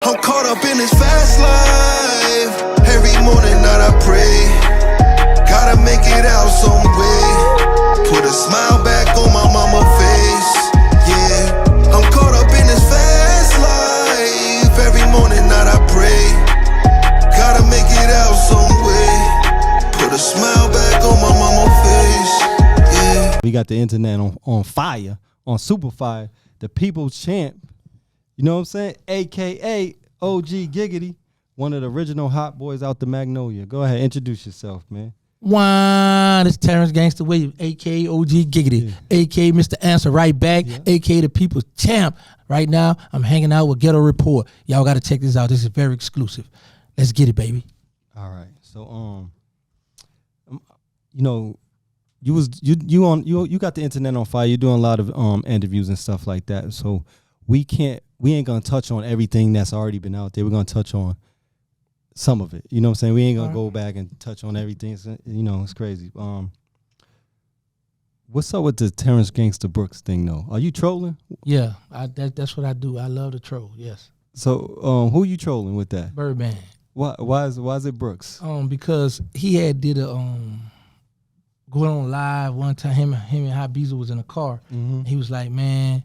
I'm caught up in this fast life. Every morning night I pray. Gotta make it out some way. Put a smile back on my mama face. Yeah, I'm caught up in this fast life. Every morning night I pray. Gotta make it out some way. Put a smile back on my mama face. Yeah. We got the internet on fire, on super fire. The people's champ. You know what I'm saying? AKA OG Giggity, one of the original hot boys out the Magnolia. Go ahead, introduce yourself, man. It's Terrance Gangsta Williams, AKA OG Giggity, AKA Mr. Answer Right Back, AKA the people's champ. Right now, I'm hanging out with Ghetto Report. Y'all got to check this out. This is very exclusive. Let's get it, baby. All right. So, you know, you got the internet on fire. You're doing a lot of interviews and stuff like that. So we ain't gonna touch on everything that's already been out there. We're gonna touch on some of it. You know what I'm saying? We ain't gonna go back and touch on everything. You know, it's crazy. What's up with the Terrance Gangsta Brooks thing though? Are you trolling? Yeah, that's what I do. I love to troll. Yes. So who you trolling with that? Birdman. Why is it Brooks? Because he had did a going on live one time. Him and Hot Beezer was in a car. Mm-hmm. He was like, man,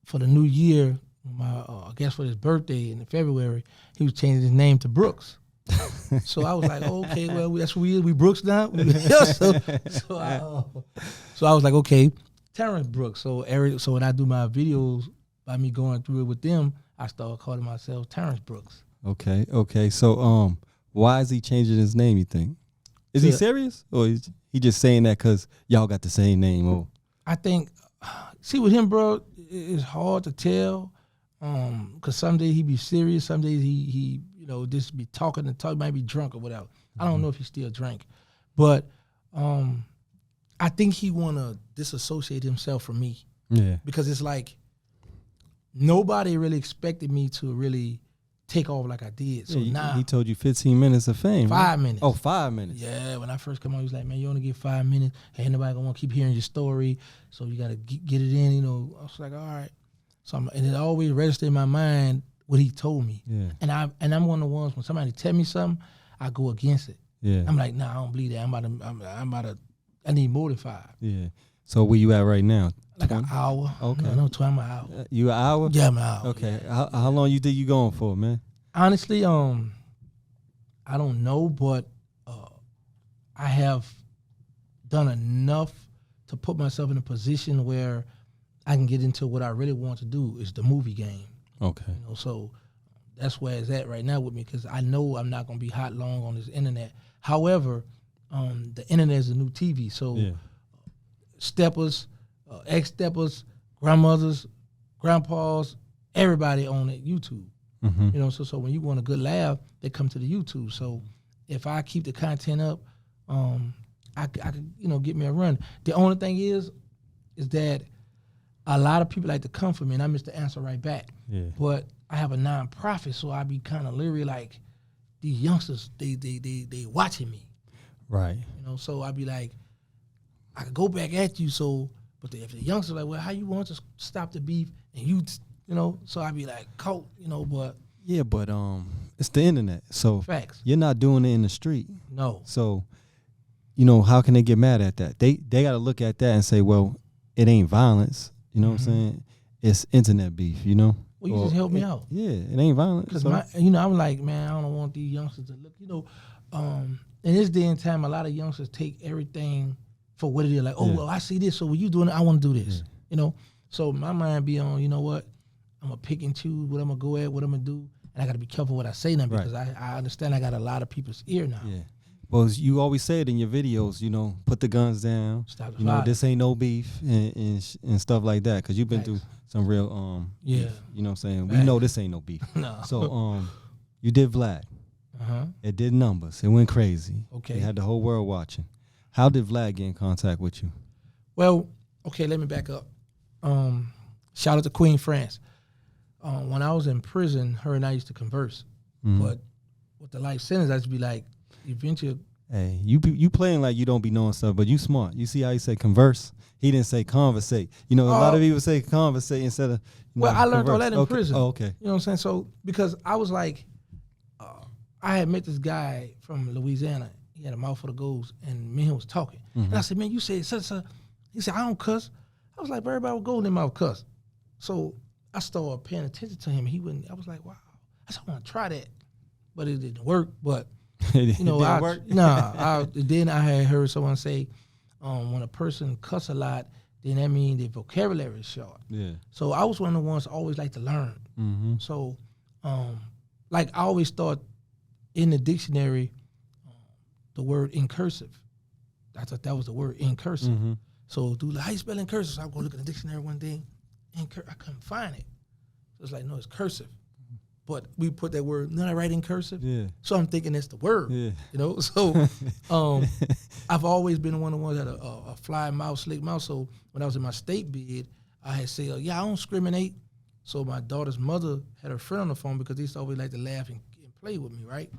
for the new year, I guess for his birthday in February, he was changing his name to Brooks. So I was like, oh, okay, well, that's what we Brooks now. so I was like, okay, Terrance Brooks. So when I do my videos, by me going through it with them, I started calling myself Terrance Brooks. Okay. So why is he changing his name, you think? Is he serious? Or is he just saying that because y'all got the same name? Or I think, see with him, bro, it's hard to tell. Because some days he be serious, some days he just be talking and talk, might be drunk or whatever. I don't know if he still drink. But I think he wanna disassociate himself from me. Yeah. Because it's like nobody really expected me to really take off like I did. So now he told you 15 minutes of fame. 5 minutes. Oh, 5 minutes. Yeah, when I first come on, he was like, man, you only get 5 minutes. Ain't nobody gonna want to keep hearing your story. So you gotta get it in, you know. I was like, all right. So and it always registered in my mind what he told me. Yeah. And I'm one of the ones when somebody tell me something, I go against it. Yeah. I'm like, nah, I don't believe that. I need more than 5. Yeah. So where you at right now? Like 20? An hour. Okay. No, 12 an hour. You an hour? Yeah, I'm an hour. Okay. Yeah. How long you think you going for, man? Honestly, I don't know, but I have done enough to put myself in a position where I can get into what I really want to do, is the movie game. Okay. You know, so that's where it's at right now with me, because I know I'm not going to be hot long on this internet. However, the internet is a new TV, so steppers, ex-steppers, grandmothers, grandpas, everybody on it, YouTube. Mm-hmm. You know, so when you want a good laugh, they come to the YouTube. So if I keep the content up, I could, get me a run. The only thing is that a lot of people like to come for me, and I'm Mr. Answer Right Back. Yeah. But I have a nonprofit, so I be kind of leery, like, these youngsters, they watching me. Right. You know, so I be like, I could go back at you, but if the youngsters like, well, how you want to stop the beef, and so I be like, caught, but. Yeah, but it's the internet, so facts. You're not doing it in the street. No. So, how can they get mad at that? They got to look at that and say, well, it ain't violence. You know what I'm saying? It's internet beef, Well, you just help me out. Yeah, it ain't violent. Because I'm like, man, I don't want these youngsters to look, in this day and time, a lot of youngsters take everything for what it is. Like, well, I see this, so when you doing it, I want to do this, So my mind be on, you know what? I'm going to pick and choose what I'm going to go at, what I'm going to do. And I got to be careful what I say now, because I understand I got a lot of people's ear now. Yeah. Well, you always say it in your videos, put the guns down. Stop the this ain't no beef and stuff like that, because you've been through some real beef, you know what I'm saying? We know this ain't no beef. No. So you did Vlad. Uh-huh. It did numbers. It went crazy. Okay. You had the whole world watching. How did Vlad get in contact with you? Well, okay, let me back up. Shout out to Queen France. When I was in prison, her and I used to converse. Mm-hmm. But with the life sentence, I used to be like, eventually, Hey, you playing like you don't be knowing stuff, but you smart. You see how he said converse? He didn't say conversate. You know, a lot of people say conversate instead of. Well, I learned all converse. that in prison. Oh, okay. You know what I'm saying? So because I was like, I had met this guy from Louisiana. He had a mouthful of goals, and me and him was talking. And I said, man, you said such. He said, I don't cuss. I was like, everybody with gold in their mouth cuss. So I started paying attention to him. He wouldn't. I was like, wow. I said, I want to try that, but it didn't work. But you know, then I had heard someone say, when a person cuss a lot, then that means their vocabulary is short. Yeah. So I was one of the ones always like to learn. Mm-hmm. So, like I always thought in the dictionary, the word in cursive. I thought that was the word in cursive. Mm-hmm. So, dude, like, how you spell in cursive? So I go look at the dictionary one day, I couldn't find it. So it's like, no, it's cursive. But we put that word, not right in cursive. Yeah. So I'm thinking that's the word. Yeah. You know. So I've always been one of the ones that a fly mouth, slick mouth. So when I was in my state bid, I had said, yeah, I don't discriminate. So my daughter's mother had her friend on the phone because they used to always like to laugh and play with me, right?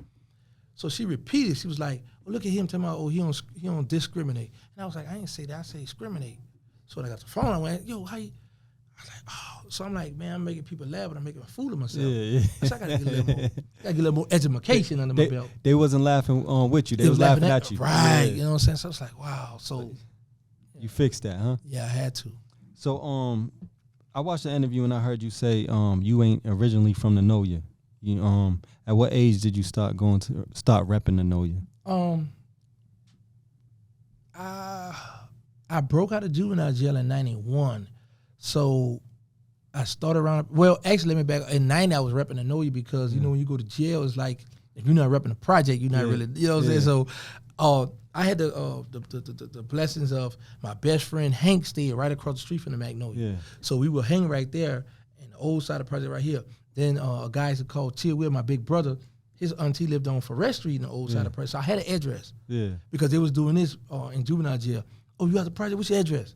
So she repeated. She was like, well, look at him talking about, he don't discriminate. And I was like, I didn't say that. I say discriminate. So when I got the phone, I went, yo, how you? I was like, oh. So I'm like, man, I'm making people laugh, but I'm making a fool of myself. Yeah. So I got to get a little more education under my belt. They wasn't laughing with you. They was laughing at you. Right. Yeah. You know what I'm saying? So I was like, wow. So you fixed that, huh? Yeah, I had to. So I watched the interview and I heard you say you ain't originally from the Know Ya. You at what age did you start repping the Know Ya? I broke out of juvenile jail in 91. So I started around, well, actually, let me back. In 90, I was repping the Know Ya because, you know, when you go to jail, it's like, if you're not repping the project, you're not really, you know what I'm saying? So I had the blessings of my best friend, Hank, stayed right across the street from the Magnolia. Yeah. So we would hang right there in the old side of the project right here. Then a guy used to call Tia Will, my big brother, his auntie lived on Forest Street in the old side of the project. So I had an address because they was doing this in juvenile jail. Oh, you have the project? What's your address?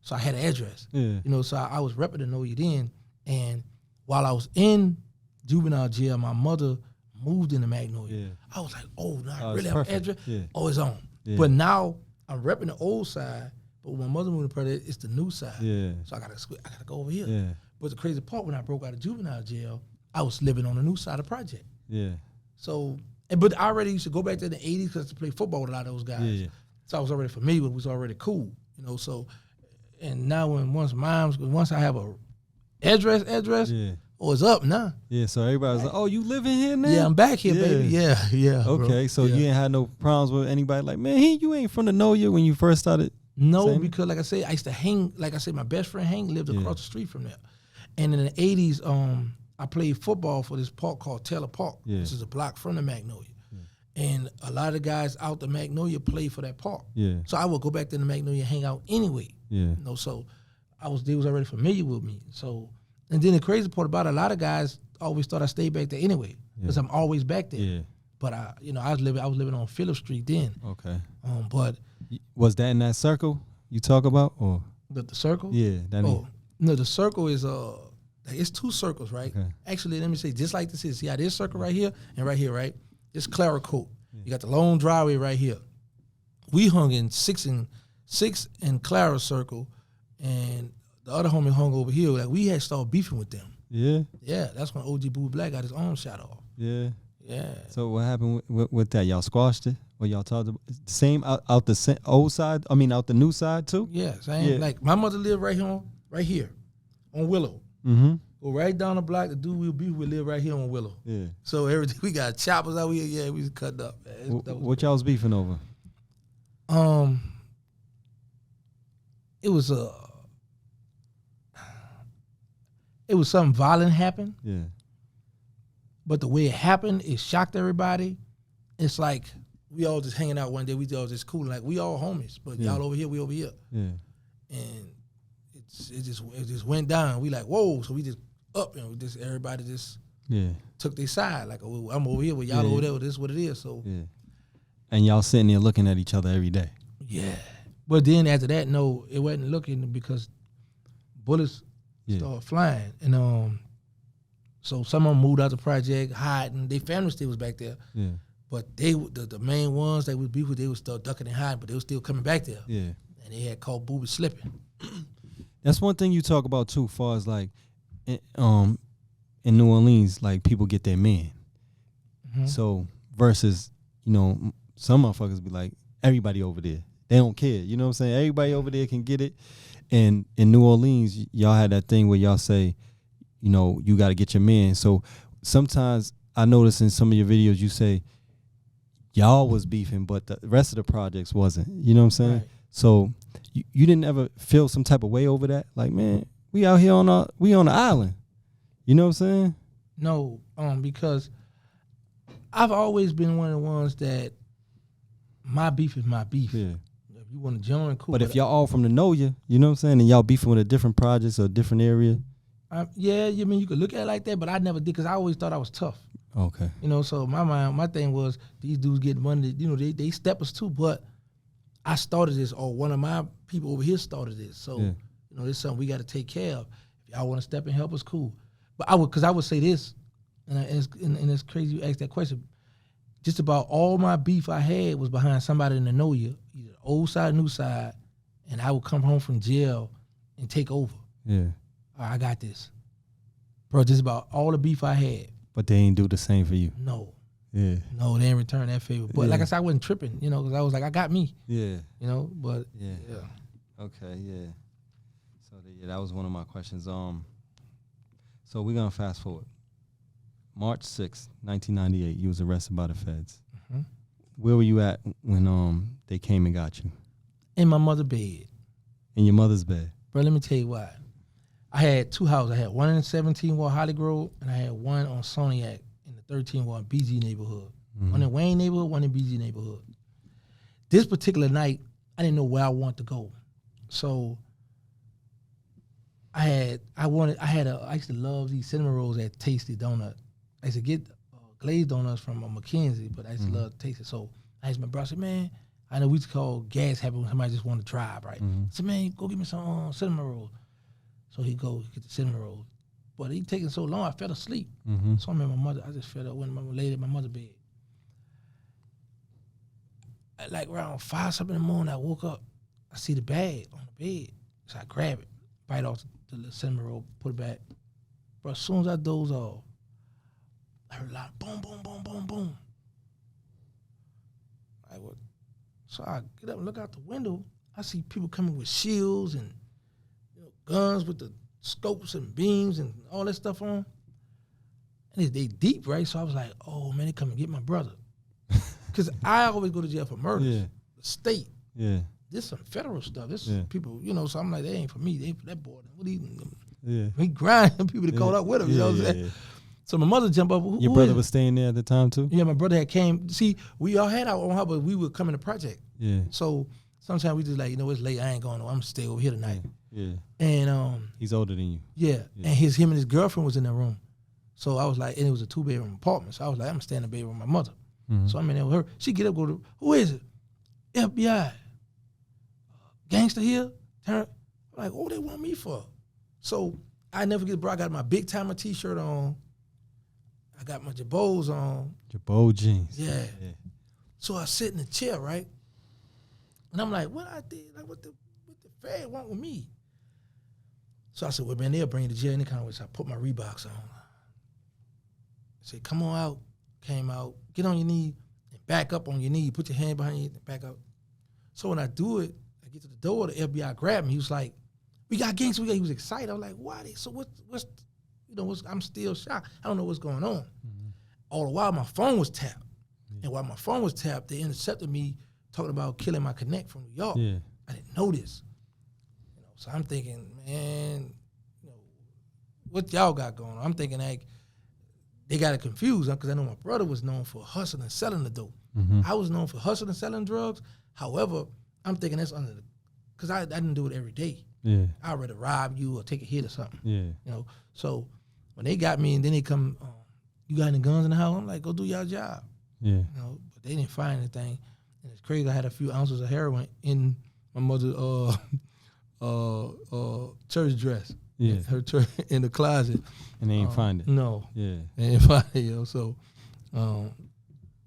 So I had an address, you know, so I was repping the Know Ya then. And while I was in juvenile jail, my mother moved into Magnolia. Yeah. I was like, oh, now I really have an address? Yeah. Oh, it's on. Yeah. But now I'm repping the old side, but when my mother moved to project, it's the new side. Yeah. So I gotta go over here. Yeah. But the crazy part, when I broke out of juvenile jail, I was living on the new side of the project. Yeah. So, but I already used to go back there in the 80s because to play football with a lot of those guys. Yeah. So I was already familiar with it, was already cool, you know, so. And now once I have a address, oh, it's up now. Yeah, so everybody's like, oh, you living here now? Yeah, I'm back here, baby. Yeah. Okay, so you ain't had no problems with anybody like, man, you ain't from the Know Ya when you first started? No, because like I said, I used to hang, like I said, my best friend Hank lived across the street from there. And in the 80s, I played football for this park called Taylor Park, which is a block from the Magnolia. And a lot of the guys out the Magnolia played for that park. Yeah. So I would go back to the Magnolia, hang out anyway. Yeah. You know, so they was already familiar with me. So, and then the crazy part about it, a lot of guys always thought I stayed back there anyway, because I'm always back there. Yeah. But I was living on Phillip Street then. Okay. But was that in that circle you talk about, or the circle? Yeah. No, the circle is it's two circles, right? Okay. Actually, let me say, just like this is. See how this circle right here and right here, right? This Claricoat. Yeah. You got the long driveway right here. We hung in 6 and Clara Circle, and the other homie hung over here. Like, we had started beefing with them. Yeah? Yeah, that's when OG Boo Black got his own shot off. Yeah. Yeah. So what happened with that? Y'all squashed it? Or y'all talked about the same out the old side? I mean, out the new side too? Yeah, same. Yeah. Like, my mother lived right here on Willow. Mm-hmm. Go right down the block. The dude we beef with live right here on Willow. Yeah. So everything, we got choppers out here. Yeah, we was cut up. What y'all was beefing over? It was something violent happened. Yeah. But the way it happened, it shocked everybody. It's like we all just hanging out one day. We all just cool. Like, we all homies, but y'all over here, we over here. Yeah. And it just went down. We like, whoa. So we just up, and everybody just took their side. Like, oh, I'm over here, with y'all over there. This is what it is. So. Yeah. And y'all sitting there looking at each other every day. Yeah. But then after that, no, it wasn't looking, because bullets started flying. And so some of them moved out the project, hiding. Their family still was back there. Yeah. But the main ones that would be with, they was still ducking and hiding, but they was still coming back there. Yeah. And they had called booby slipping. That's one thing you talk about too, far as like, in New Orleans, like people get their man. Mm-hmm. So versus, you know, some motherfuckers be like, everybody over there, they don't care. You know what I'm saying? Everybody over there can get it. And in New Orleans, y'all had that thing where y'all say, you know, you got to get your man. So sometimes I notice in some of your videos you say y'all was beefing, but the rest of the projects wasn't. You know what I'm saying? Right. So you didn't ever feel some type of way over that? Like, man, we out here on the island. You know what I'm saying? No, because I've always been one of the ones that my beef is my beef. Yeah. If you want to join, cool. But if y'all all from the know you know what I'm saying, and y'all beefing with a different projects or a different area. Yeah, you mean you could look at it like that, but I never did because I always thought I was tough. Okay. You know, so my thing was these dudes getting money. You know, they step us too, but I started this, or one of my people over here started this. So Yeah. you know, it's something we got to take care of. If y'all want to step and help us, cool. But I would say this, and it's crazy you asked that question. Just about all my beef I had was behind somebody in the know you, either old side, new side, and I would come home from jail and take over. Yeah. All right, I got this, bro. Just about all the beef I had. But they ain't do the same for you. No. Yeah. No, they didn't return that favor. But like I said, I wasn't tripping, you know, because I was like, I got me. Yeah. You know, but Yeah. Okay, yeah. So yeah, that was one of my questions. So we're gonna fast forward. March 6th, 1998, you was arrested by the feds. Mm-hmm. Where were you at when they came and got you? In my mother's bed. In your mother's bed. Bro, let me tell you why. I had two houses. I had one in the 17 Ward Holly Grove, and I had one on Soniac in the 13 Ward BG neighborhood. Mm-hmm. One in Wayne neighborhood, one in BG neighborhood. This particular night, I didn't know where I wanted to go. So I used to love these cinnamon rolls at Tasty Donut. I used to get glazed donuts from McKenzie, but I used to love to taste it. So I asked my brother, I said, man, I know we used to call gas happy when somebody just want to drive, right? I said, man, go get me some cinnamon rolls. So he go get the cinnamon rolls. But he taking so long, I fell asleep. Mm-hmm. So I remember my mother, I just fell up when my laid in my mother's bed. Like around 5 something in the morning, I woke up, I see the bag on the bed. So I grab it, bite off the little cinnamon roll, put it back. But as soon as I doze off, I heard a lot of boom, boom, boom, boom, boom. So I get up and look out the window. I see people coming with shields and guns with the scopes and beams and all that stuff on. And they deep, right? So I was like, oh, man, they come and get my brother. Because I always go to jail for murders. Yeah. The state. Yeah. This some federal stuff. This is people, so I'm like, they ain't for me. They ain't for that boy. What he grinding people to call up with him. You know what I'm saying? Yeah. So my mother jumped up. Your brother was staying there at the time too? Yeah, my brother had came. See, we all had our own house, but we would come in the project. Yeah. So sometimes we just like, it's late. I ain't going. I'm gonna stay over here tonight. Yeah. And he's older than you. Yeah. And him and his girlfriend was in that room. So I was like, and it was a 2-bedroom apartment. So I was like, I'm gonna stay in the bedroom with my mother. Mm-hmm. So I'm in there with her. She get up, go to, who is it? FBI. Gangster here? I'm like, what they want me for? So I never get, bro. I got my Big Timer t-shirt on. I got my Jabos on. Jabot jeans. Yeah. So I sit in the chair, right? And I'm like, what I did? Like, what the Fed want with me? So I said, well, man, they'll bring you to jail any kind of way. So I put my Reeboks on. I said, come on out. Came out. Get on your knee and back up on your knee. Put your hand behind you and back up. So when I do it, I get to the door, the FBI grabbed me. He was like, we got gangsters. He was excited. I was like, why? So what's I'm still shocked. I don't know what's going on. Mm-hmm. All the while, my phone was tapped. Yeah. And while my phone was tapped, they intercepted me talking about killing my connect from New York. Yeah. I didn't know this. So I'm thinking, man, what y'all got going on? I'm thinking like they got it confused because I know my brother was known for hustling and selling the dope. Mm-hmm. I was known for hustling and selling drugs. However, I'm thinking that's because I didn't do it every day. Yeah. I'd rather rob you or take a hit or something. Yeah. So when they got me and then they come, you got any guns in the house? I'm like, go do your job. Yeah. But they didn't find anything. And it's crazy. I had a few ounces of heroin in my mother's church dress. Yeah. Her church in the closet. And they ain't find it. No. Yeah. They ain't find it, So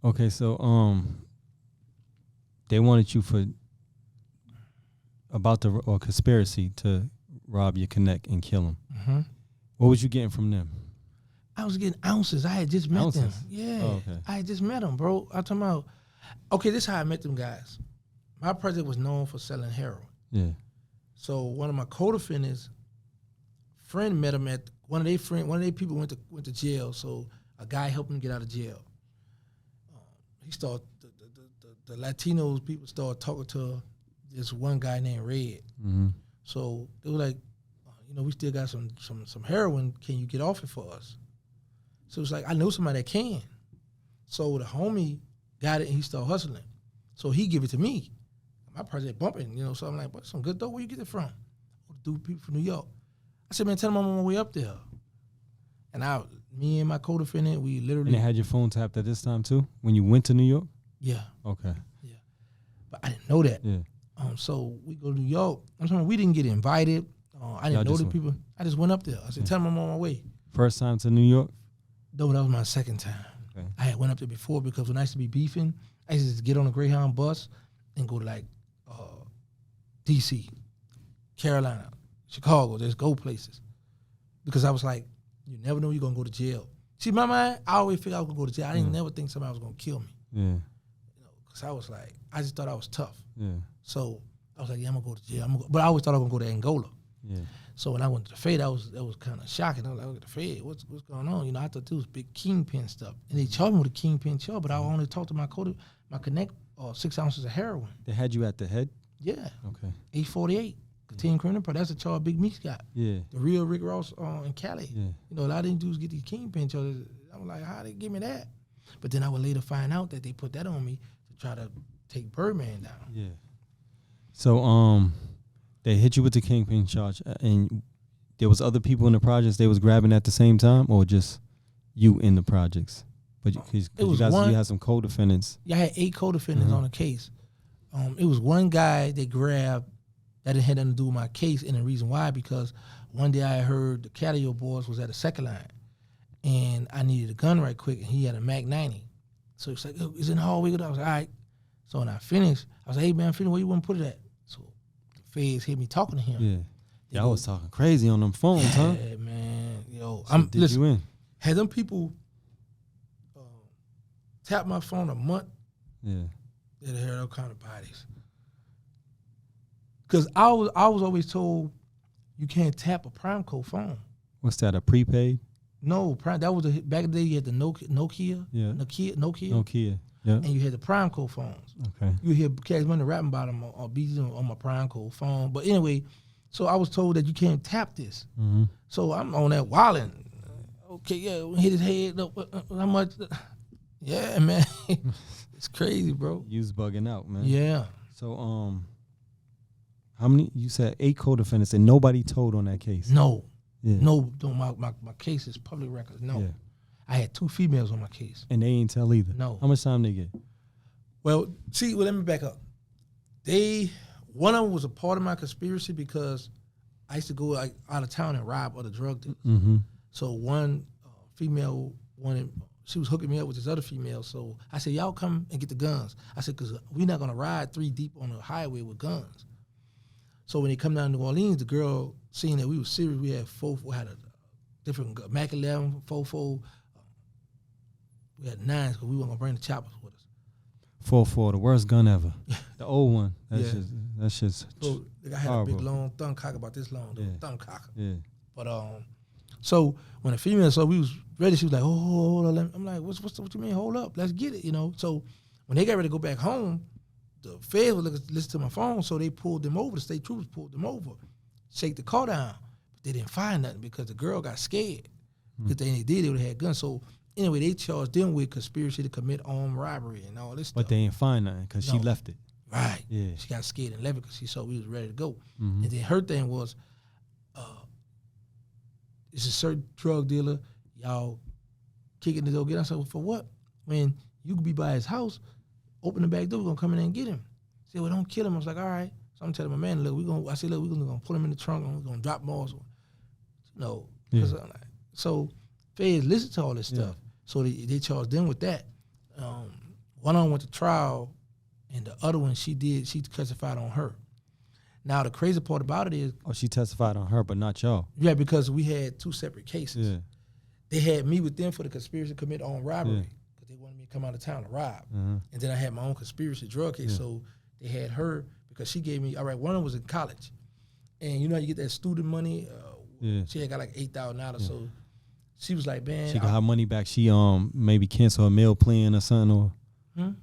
Okay, so they wanted you for about the or conspiracy to rob your connect and kill him. Mm-hmm. What was you getting from them? I was getting ounces. I had just met them. Ounces? Yeah. Oh, okay. I had just met them, bro. I'm talking about, okay, this is how I met them guys. My project was known for selling heroin. Yeah. So one of my co-defendants friend met him at one of their people went to jail. So a guy helped him get out of jail. He started the Latinos people started talking to this one guy named Red. Mm-hmm. So they were like, we still got some heroin. Can you get off it for us? So it's like I know somebody that can. So the homie got it and he started hustling. So he give it to me. My project bumping, So I'm like, "What? Some good dope? Where you get it from?" Dude, people from New York. I said, "Man, tell them I'm on my way up there." And me and my co-defendant, we literally. And they had your phone tapped at this time too when you went to New York. Yeah. Okay. Yeah. But I didn't know that. Yeah. So we go to New York. I'm talking. We didn't get invited. I didn't know the people. I just went up there. I said, "Tell them I'm on my way." First time to New York. No, that was my second time. Okay. I had went up there before because when I used to be beefing, I used to just get on a Greyhound bus and go to like D.C., Carolina, Chicago, just go places. Because I was like, you never know you're going to go to jail. See, in my mind, I always figured I was going to go to jail. I didn't never think somebody was going to kill me. Yeah. Because I was like, I just thought I was tough. Yeah. So I was like, yeah, I'm going to go to jail. But I always thought I was going to go to Angola. Yeah. So when I went to the Fed, that was kind of shocking. I was like, look at the Fed, what's going on? I thought this was big kingpin stuff. And they charged me with a kingpin charge, but I only talked to my connect 6 ounces of heroin. They had you at the head? Yeah. Okay. 848. Continuing criminal. That's the charge Big Meeks got. Yeah. The real Rick Ross in Cali. Yeah. A lot of these dudes get these kingpin charges. I'm like, how they give me that? But then I would later find out that they put that on me to try to take Birdman down. Yeah. So they hit you with the kingpin charge, and there was other people in the projects they was grabbing at the same time, or just you in the projects? But because you had some co-defendants. Yeah, I had 8 co-defendants on the case. It was one guy they grabbed that had nothing to do with my case, and the reason why, because one day I heard the Calio boys was at a second line, and I needed a gun right quick, and he had a Mac 90. So he's like, "It's in the hallway." I was like, "All right." So when I finished, I was like, "Hey man, where you want to put it at?" So the feds hit me talking to him. Yeah. Y'all was talking crazy on them phones, huh? Yeah, man. Listen, you in? Had them people tap my phone a month, yeah, they'd heard all kind of bodies. Because I was always told you can't tap a Prime Code phone. What's that, a prepaid? No, Prime. That was back in the day. You had the Nokia. Yeah. Nokia. Yeah. And you had the Prime Code phones. Okay. You hear Cash Money rapping about them on beats on my Prime Code phone. But anyway, so I was told that you can't tap this. Mm-hmm. So I'm on that wilding. Okay, yeah, hit his head. How much? Yeah, man. It's crazy, bro. You was bugging out, man. Yeah. So how many? You said 8 co-defendants, and nobody told on that case. No. Yeah. No, my case is public record. No. Yeah. I had 2 females on my case. And they ain't tell either. No. How much time they get? Well, let me back up. One of them was a part of my conspiracy because I used to go out of town and rob other drug dealers. Mm-hmm. So one female she was hooking me up with this other female. So I said, y'all come and get the guns. I said, because we're not going to ride 3 deep on the highway with guns. So when they come down to New Orleans, the girl, seeing that we were serious, we had a different Mac 11, 4.4. We had 9s because we weren't going to bring the choppers with us. 4.4, the worst gun ever. The old one. That's just So I had horrible. a big long thumb cock about this long, thumb cock. Yeah. But so when the female saw we was ready, she was like, "Oh, hold on." I'm like, "What you mean? Hold up, let's get it." So when they got ready to go back home, the feds would listen to my phone, so they pulled them over. The state troopers pulled them over, shake the car down, but they didn't find nothing because the girl got scared. Because they would have had guns. So anyway, they charged them with conspiracy to commit armed robbery and all this stuff. But they ain't find nothing because she left it. Right. Yeah. She got scared and left it because she saw we was ready to go. Mm-hmm. And then her thing was, it's a certain drug dealer, y'all kicking the door, get us. I said, well, for what? When you could be by his house, open the back door, we're gonna come in there and get him. He said, well, don't kill him. I was like, all right. So I'm telling my man, look, we're gonna put him in the trunk and we're gonna drop him off. No. Yeah. So feds listen to all this stuff. So they charged them with that. One of them went to trial, and the other one she testified on her. Now the crazy part about it is, she testified on her, but not y'all. yeah, because we had 2 separate cases. Yeah. They had me with them for the conspiracy to commit armed robbery because they wanted me to come out of town to rob. Uh-huh. And then I had my own conspiracy drug case, so they had her because she gave me, all right, one of them was in college. And you know how you get that student money? She had got like $8,000, so she was like, man. She got her money back. She maybe canceled her meal plan or something, or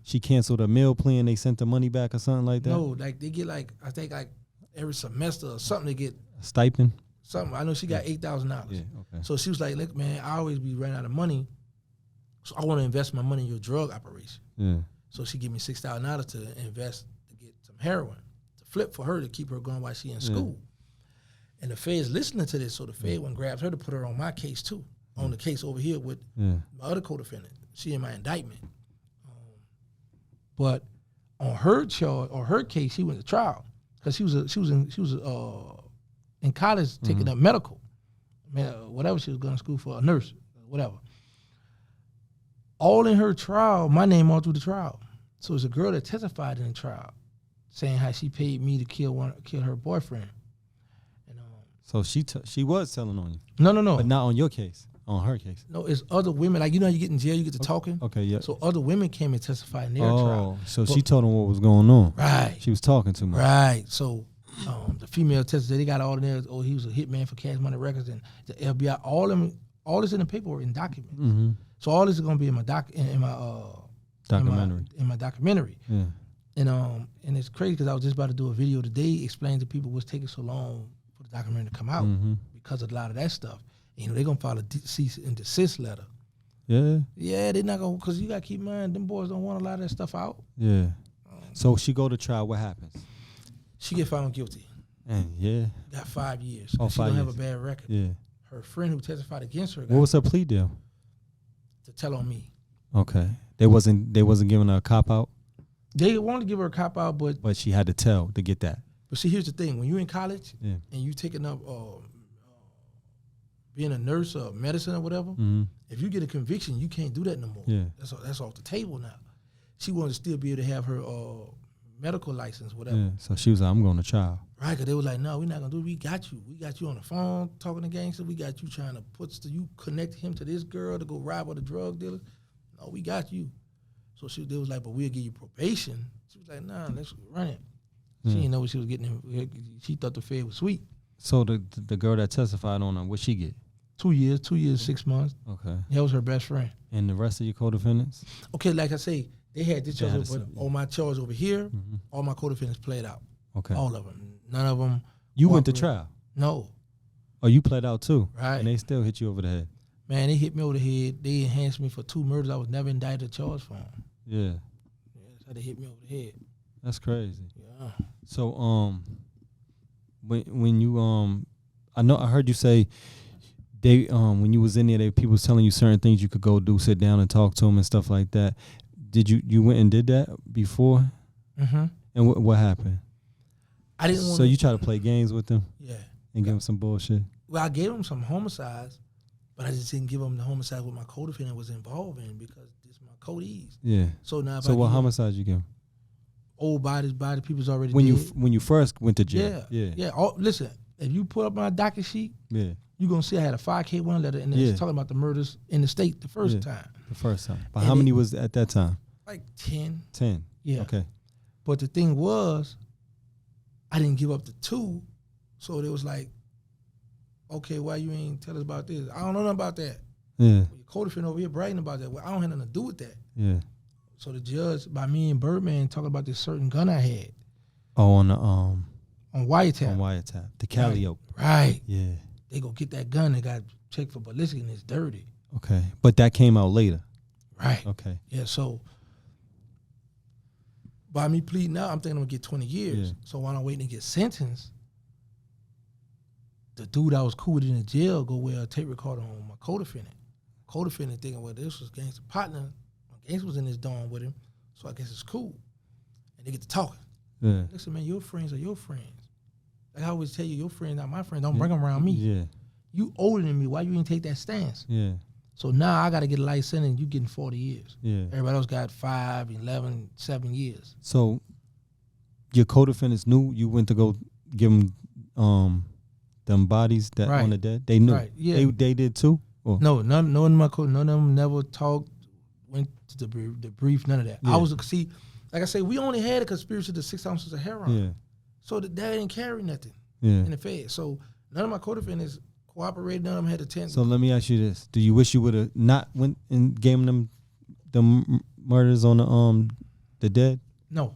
she canceled her meal plan. They sent the money back or something like that. No, like they get like, I think like every semester or something they get. A stipend? Something. I know she got $8,000. Yeah, okay. So she was like, look, man, I always be running out of money, so I want to invest my money in your drug operation. Yeah. So she gave me $6,000 to invest to get some heroin to flip for her to keep her going while she in school. And the Fed's listening to this, so the Fed one grabs her to put her on my case too, on the case over here with my other co-defendant. She in my indictment. But on her charge or her case, she went to trial because she was in college taking up medical, whatever she was going to school for, a nurse, whatever. All in her trial, my name all through the trial. So it's a girl that testified in the trial, saying how she paid me to kill her boyfriend. And so she was telling on you. No, but not on your case. On her case. No, it's other women. Like, you know, you get in jail, you get to talking. Okay, yeah. So other women came and testified in their trial. So she told them what was going on. Right. She was talking too much. Right. So the female testified, they got all in there. Oh, he was a hitman for Cash Money Records and the FBI. All this in the paperwork in documents. Mm-hmm. So all this is gonna be in my documentary. In my documentary. Yeah. And it's crazy because I was just about to do a video today explaining to people what's taking so long for the documentary to come out because of a lot of that stuff. You know, they're going to file a cease and desist letter. Yeah? Yeah, they're not going to, because you got to keep in mind, them boys don't want a lot of that stuff out. Yeah. So she go to trial, what happens? She get found guilty. And Got 5 years. Oh, 5 she don't years. have a bad record. Yeah. Her friend who testified against her. What was her plea deal? To tell on me. Okay. They wasn't giving her a cop-out? They wanted to give her a cop-out, but she had to tell to get that. But see, here's the thing. When you're in college and you taking up being a nurse or medicine or whatever, if you get a conviction, you can't do that no more. Yeah. That's off the table now. She wanted to still be able to have her medical license, whatever. Yeah. So she was like, I'm going to trial. Right, because they were like, no, we're not going to do it. We got you. We got you on the phone talking to gangsters. We got you trying to you connect him to this girl to go rob other drug dealers. No, we got you. So they was like, but we'll give you probation. She was like, nah, let's run it. She didn't know what she was getting. She thought the Fed was sweet. So the girl that testified on her, what she get? 2 years, 6 months. Okay. That was her best friend. And the rest of your co-defendants? Okay, like I say, they had this charge, but all my charge over here, all my co-defendants played out. Okay. All of them. None of them. You went to trial? No. Oh, you played out too? Right. And they still hit you over the head? Man, they hit me over the head. They enhanced me for 2 murders I was never indicted or charged for. Yeah. That's how they hit me over the head. That's crazy. Yeah. So when you I heard you say they when you was in there, people was telling you certain things you could go do, sit down and talk to them and stuff like that. Did you went and did that before? Mm-hmm. And what happened? I didn't want. So you try to play games with them? Yeah. And give them some bullshit? Well, I gave them some homicides, but I just didn't give them the homicide what my co-defendant was involved in because it's my codees. Yeah. So now. So what homicides you give them? Old bodies, people's already when dead. When you first went to jail? Yeah. Listen, if you put up my docket sheet, you're gonna see I had a 5K1 letter and it's talking about the murders in the state the first time. The first time. But how many was at that time? Like 10. 10. Yeah. Okay. But the thing was, I didn't give up the 2, so it was like, okay, why you ain't tell us about this? I don't know nothing about that. Yeah. Your co-defendant over here bragging about that. Well, I don't have nothing to do with that. Yeah. So the judge, by me and Birdman, talking about this certain gun I had. Oh, on the on wiretap. On wiretap. The Calliope. Right. Yeah. They go get that gun. They got checked for ballistic and it's dirty. Okay. But that came out later. Right. Okay. Yeah. So by me pleading out, I'm thinking I'm gonna get 20 years. Yeah. So while I'm waiting to get sentenced, the dude I was cool with in the jail go wear a tape recorder on my co-defendant. Co-defendant thinking, well, this was gangster partner. Gangster was in his dorm with him, so I guess it's cool. And they get to talking. Yeah. Listen, man, your friends are your friends. Like I always tell you, your friends not my friends. Don't bring them around me. Yeah. You older than me. Why you didn't take that stance? Yeah. So now I got to get a life sentence. You getting 40 years. Yeah. Everybody else got 5, 11, 7 years. So your co-defendants knew you went to go give them bodies that Right. on the dead. They knew. Right, yeah. They did too. Or? No, none of them never talked, went to the brief, none of that. Yeah. I was, see, like I say, we only had a conspiracy to 6 ounces of heroin. Yeah. So that didn't carry nothing Yeah. in the Fed. So none of my co-defendants cooperated. None of them had a tent. So let me ask you this: do you wish you would have not went and gave them the murders on the dead? No.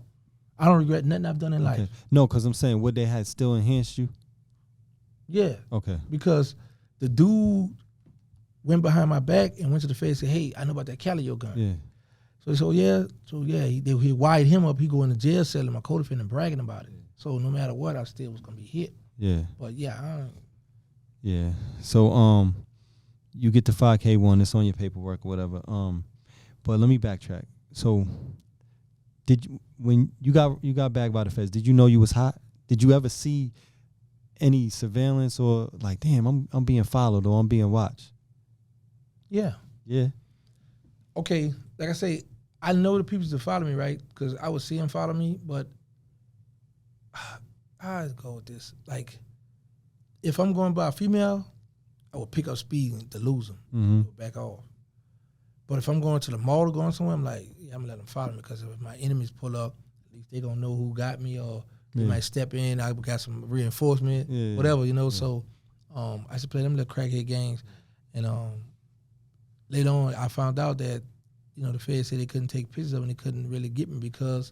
I don't regret nothing I've done in life. No, because I'm saying would they had still enhanced you? Yeah. Okay. Because the dude went behind my back and went to the Fed and said, hey, I know about that Calio gun. Yeah. So he wired him up. He go in the jail cell and my co-defendant bragging about it. So no matter what, I still was going to be hit. Yeah. But yeah, Yeah. So you get the 5K one. It's on your paperwork or whatever. But let me backtrack. So did you, when you got bagged by the feds, did you know you was hot? Did you ever see any surveillance or like, damn, I'm being followed or I'm being watched? yeah. Yeah. Okay, like I say, I know the people that follow me, right? Because I would see them follow me, but I go with this. Like, if I'm going by a female, I would pick up speed to lose them, Mm-hmm. back off. But if I'm going to the mall or going somewhere, I'm like, yeah, I'm gonna let them follow me because if my enemies pull up, at least they gonna know who got me, or they might step in. I got some reinforcement, whatever, you know. So I used to play them little crackhead games, and later on, I found out that, you know, the feds said they couldn't take pictures of me, and they couldn't really get me because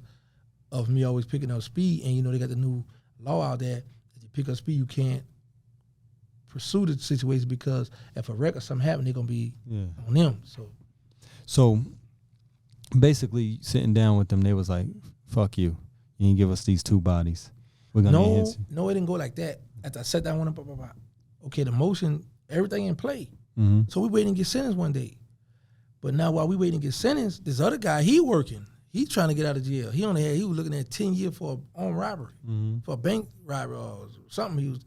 of me always picking up speed. And, you know, they got the new law out there. If you pick up speed, you can't pursue the situation because if a wreck or something happen, they're going to be on them. So basically sitting down with them, they was like, fuck you. You didn't give us these 2 bodies. We're going to enhance you. No, it didn't go like that. After I sat down with them, okay, the motion, everything in play. Mm-hmm. So we waiting to get sentenced one day. But now while we waiting to get sentenced, this other guy, he working. He trying to get out of jail. He was looking at 10 years for armed robbery, for a bank robbery or something.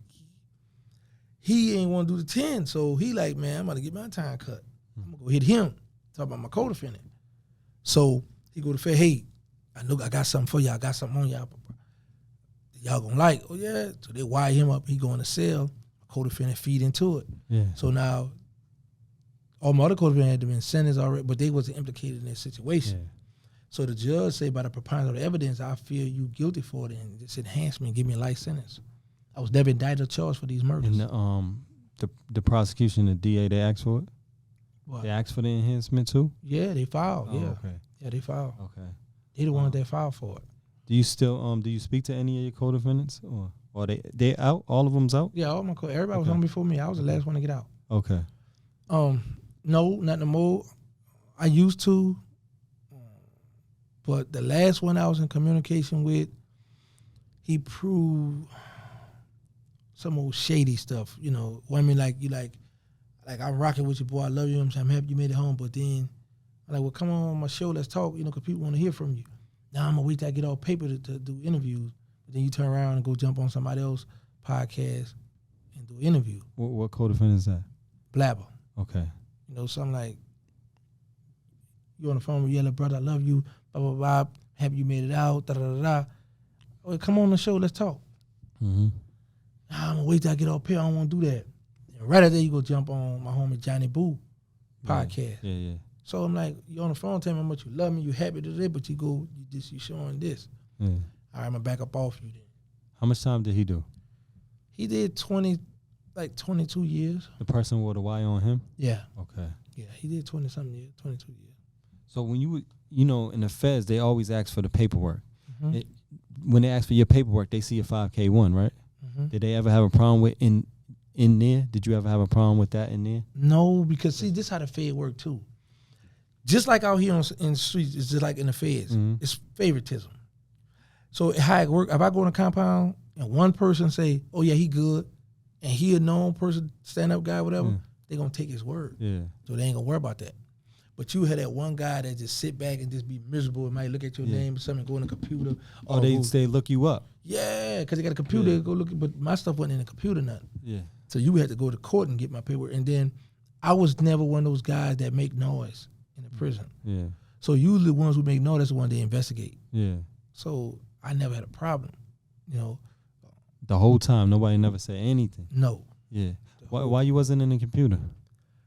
He ain't want to do the 10. So he like, man, I'm about to get my time cut. I'm going to go hit him. Talk about my co-defendant. So he go to Fed, hey, I know I got something for y'all. I got something on y'all. Y'all going to like, oh yeah. So they wire him up. He go in the cell. Co-defendant feed into it. Yeah. So now all my other co-defendants had been sentenced already, but they wasn't implicated in this situation. Yeah. So the judge say, by the preponderance of the evidence, I feel you guilty for it, and this enhancement give me a life sentence. I was never indicted or charged for these murders. And the prosecution, the DA, they asked for it? What? They asked for the enhancement too? Yeah, they filed. Oh, yeah. Okay. Yeah, they filed. Okay. They the ones that filed for it. Do you still do you speak to any of your co-defendants, or they out? All of them's out? Yeah, all my everybody was on before me. I was the last one to get out. Okay. No, not no more. I used to, but the last one I was in communication with, he proved some old shady stuff. You know, I mean, like I'm rocking with you, boy. I love you. I'm happy you made it home. But then I'm like, well, come on my show, let's talk. You know, because people want to hear from you. Now I'm gonna wait till I get all paper to do interviews. But then you turn around and go jump on somebody else's podcast and do an interview. What co-defendant is that? Blabber. Okay. You know, something like, you on the phone with yellow brother, I love you, blah, blah, blah, happy you made it out, da, da, da, da. Well, come on the show, let's talk. Mm-hmm. Nah, I'm gonna wait till I get all paper, I don't wanna do that. And right after that, you go jump on my homie Johnny Boo podcast. Yeah. So I'm like, you on the phone, tell me how much you love me, you happy today, but you showing this. Yeah. All right, I'm gonna back up off you then. How much time did he do? He did 22 years. The person with the Y on him? Yeah. Okay. Yeah, he did 20-something years, 22 years. So when you know, in the feds, they always ask for the paperwork. Mm-hmm. When they ask for your paperwork, they see a 5K one, right? Mm-hmm. Did they ever have a problem with in there? Did you ever have a problem with that in there? No, because see, this how the Fed work too. Just like out here in the streets, it's just like in the feds. Mm-hmm. It's favoritism. So how it work, if I go in a compound and one person say, oh yeah, he good, and he a known person, stand-up guy, whatever, they going to take his word. Yeah. So they ain't going to worry about that. But you had that one guy that just sit back and just be miserable and might look at your name or something, go in the computer. Oh, they look you up. Yeah, because they got a computer, go look, but my stuff wasn't in the computer, nothing. Yeah. So you had to go to court and get my paperwork. And then I was never one of those guys that make noise in the prison. Yeah. So usually the ones who make noise, that's the one they investigate. Yeah. So I never had a problem, you know. The whole time, nobody never said anything. No. Yeah. Why you wasn't in the computer?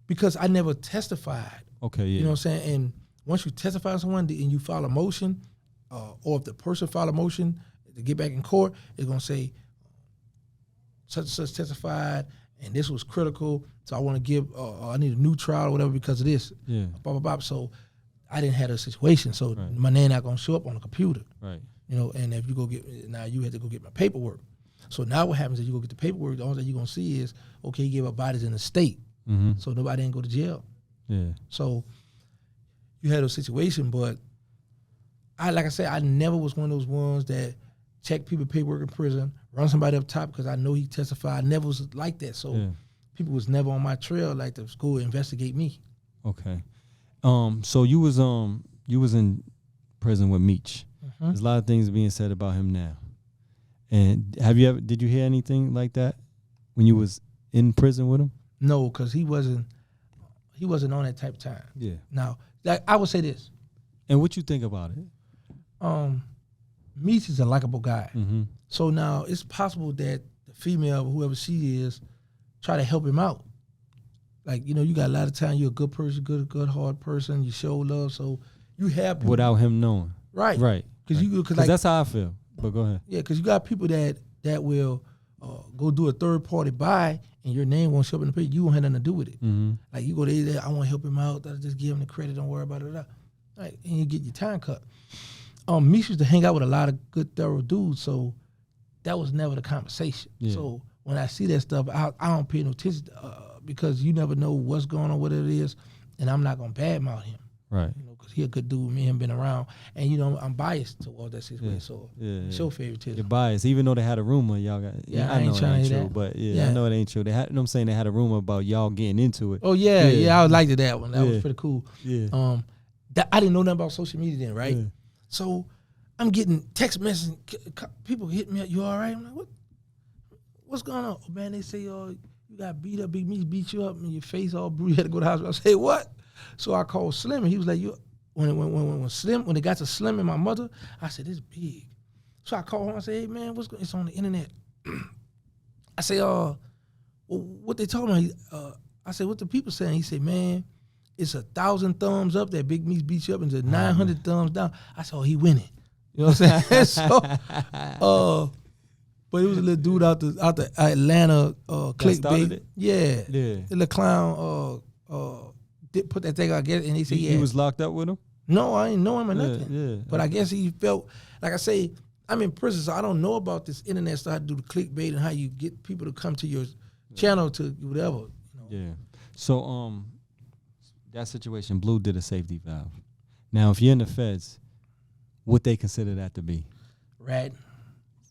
Because I never testified. Okay, yeah. You know what I'm saying? And once you testify to someone and you file a motion, or if the person file a motion to get back in court, it's going to say, such and such testified, and this was critical, so I want to give, I need a new trial or whatever because of this. Yeah. Blah, blah, blah. So I didn't have a situation, so Right. my name not going to show up on the computer. Right. You know, and if you go get, now you had to go get my paperwork. So now what happens is you go get the paperwork, the only thing you're going to see is, okay, he gave up bodies in the state. Mm-hmm. So nobody didn't go to jail. Yeah. So you had a situation, but like I said, I never was one of those ones that check people paperwork in prison, run somebody up top because I know he testified. I never was like that. So Yeah. people was never on my trail like to go investigate me. Okay. So you was in prison with Meech. Mm-hmm. There's a lot of things being said about him now. And did you hear anything like that when you was in prison with him? No, because he wasn't on that type of time. Yeah. Now, I would say this. And what you think about it? Meech is a likable guy. Mm-hmm. So now it's possible that the female, whoever she is, try to help him out. Like, you know, you got a lot of time, you're a good person, good hard person, you show love, so you have people. Without him knowing. Right. Right. Because like, that's how I feel. But go ahead. Yeah, because you got people that will go do a third party buy and your name won't show up in the paper. You won't have nothing to do with it. Mm-hmm. Like you go there, I want to help him out. I'll just give him the credit. Don't worry about it. Right, and you get your time cut. Meech used to hang out with a lot of good, thorough dudes, so that was never the conversation. Yeah. So when I see that stuff, I don't pay no attention because you never know what's going on, what it is, and I'm not gonna badmouth him. Right. You know, because he a good dude. Me and him been around, and you know I'm biased towards that situation. Yeah. So Yeah. show favoritism. You're biased, even though they had a rumor, y'all got. Yeah, I know it ain't true, that. but Yeah. I know it ain't true. They had, you know what I'm saying, they had a rumor about y'all getting into it. Oh yeah, I liked that one. That Yeah. was pretty cool. Yeah. I didn't know nothing about social media then, right? Yeah. So I'm getting text messages, people hit me up. You all right? I'm like, what's going on? Oh, man, they say, you got beat up. Big Meech beat you up, and your face all bruised. You had to go to the hospital. I say, what? So I called Slim, and he was like, when they got to Slim and my mother, I said, this big. So I called him. I said, hey man, it's on the internet. I say, well, what they told me? I said, what the people saying? He said, man, it's 1,000 thumbs up that Big Meech beat you up, and it's 900 thumbs down. I said, oh, he winning. You know what I'm saying? So, but it was a little dude out the Atlanta clickbait. Yeah. The little clown did put that thing out, and he said, he was locked up with him? No, I ain't know him or nothing. Yeah. But I guess he felt, like I say, I'm in prison, so I don't know about this internet stuff, how to do the clickbait and how you get people to come to your channel to whatever. You know. Yeah. So that situation, Blue did a safety valve. Now, if you're in the feds, what they consider that to be? Right.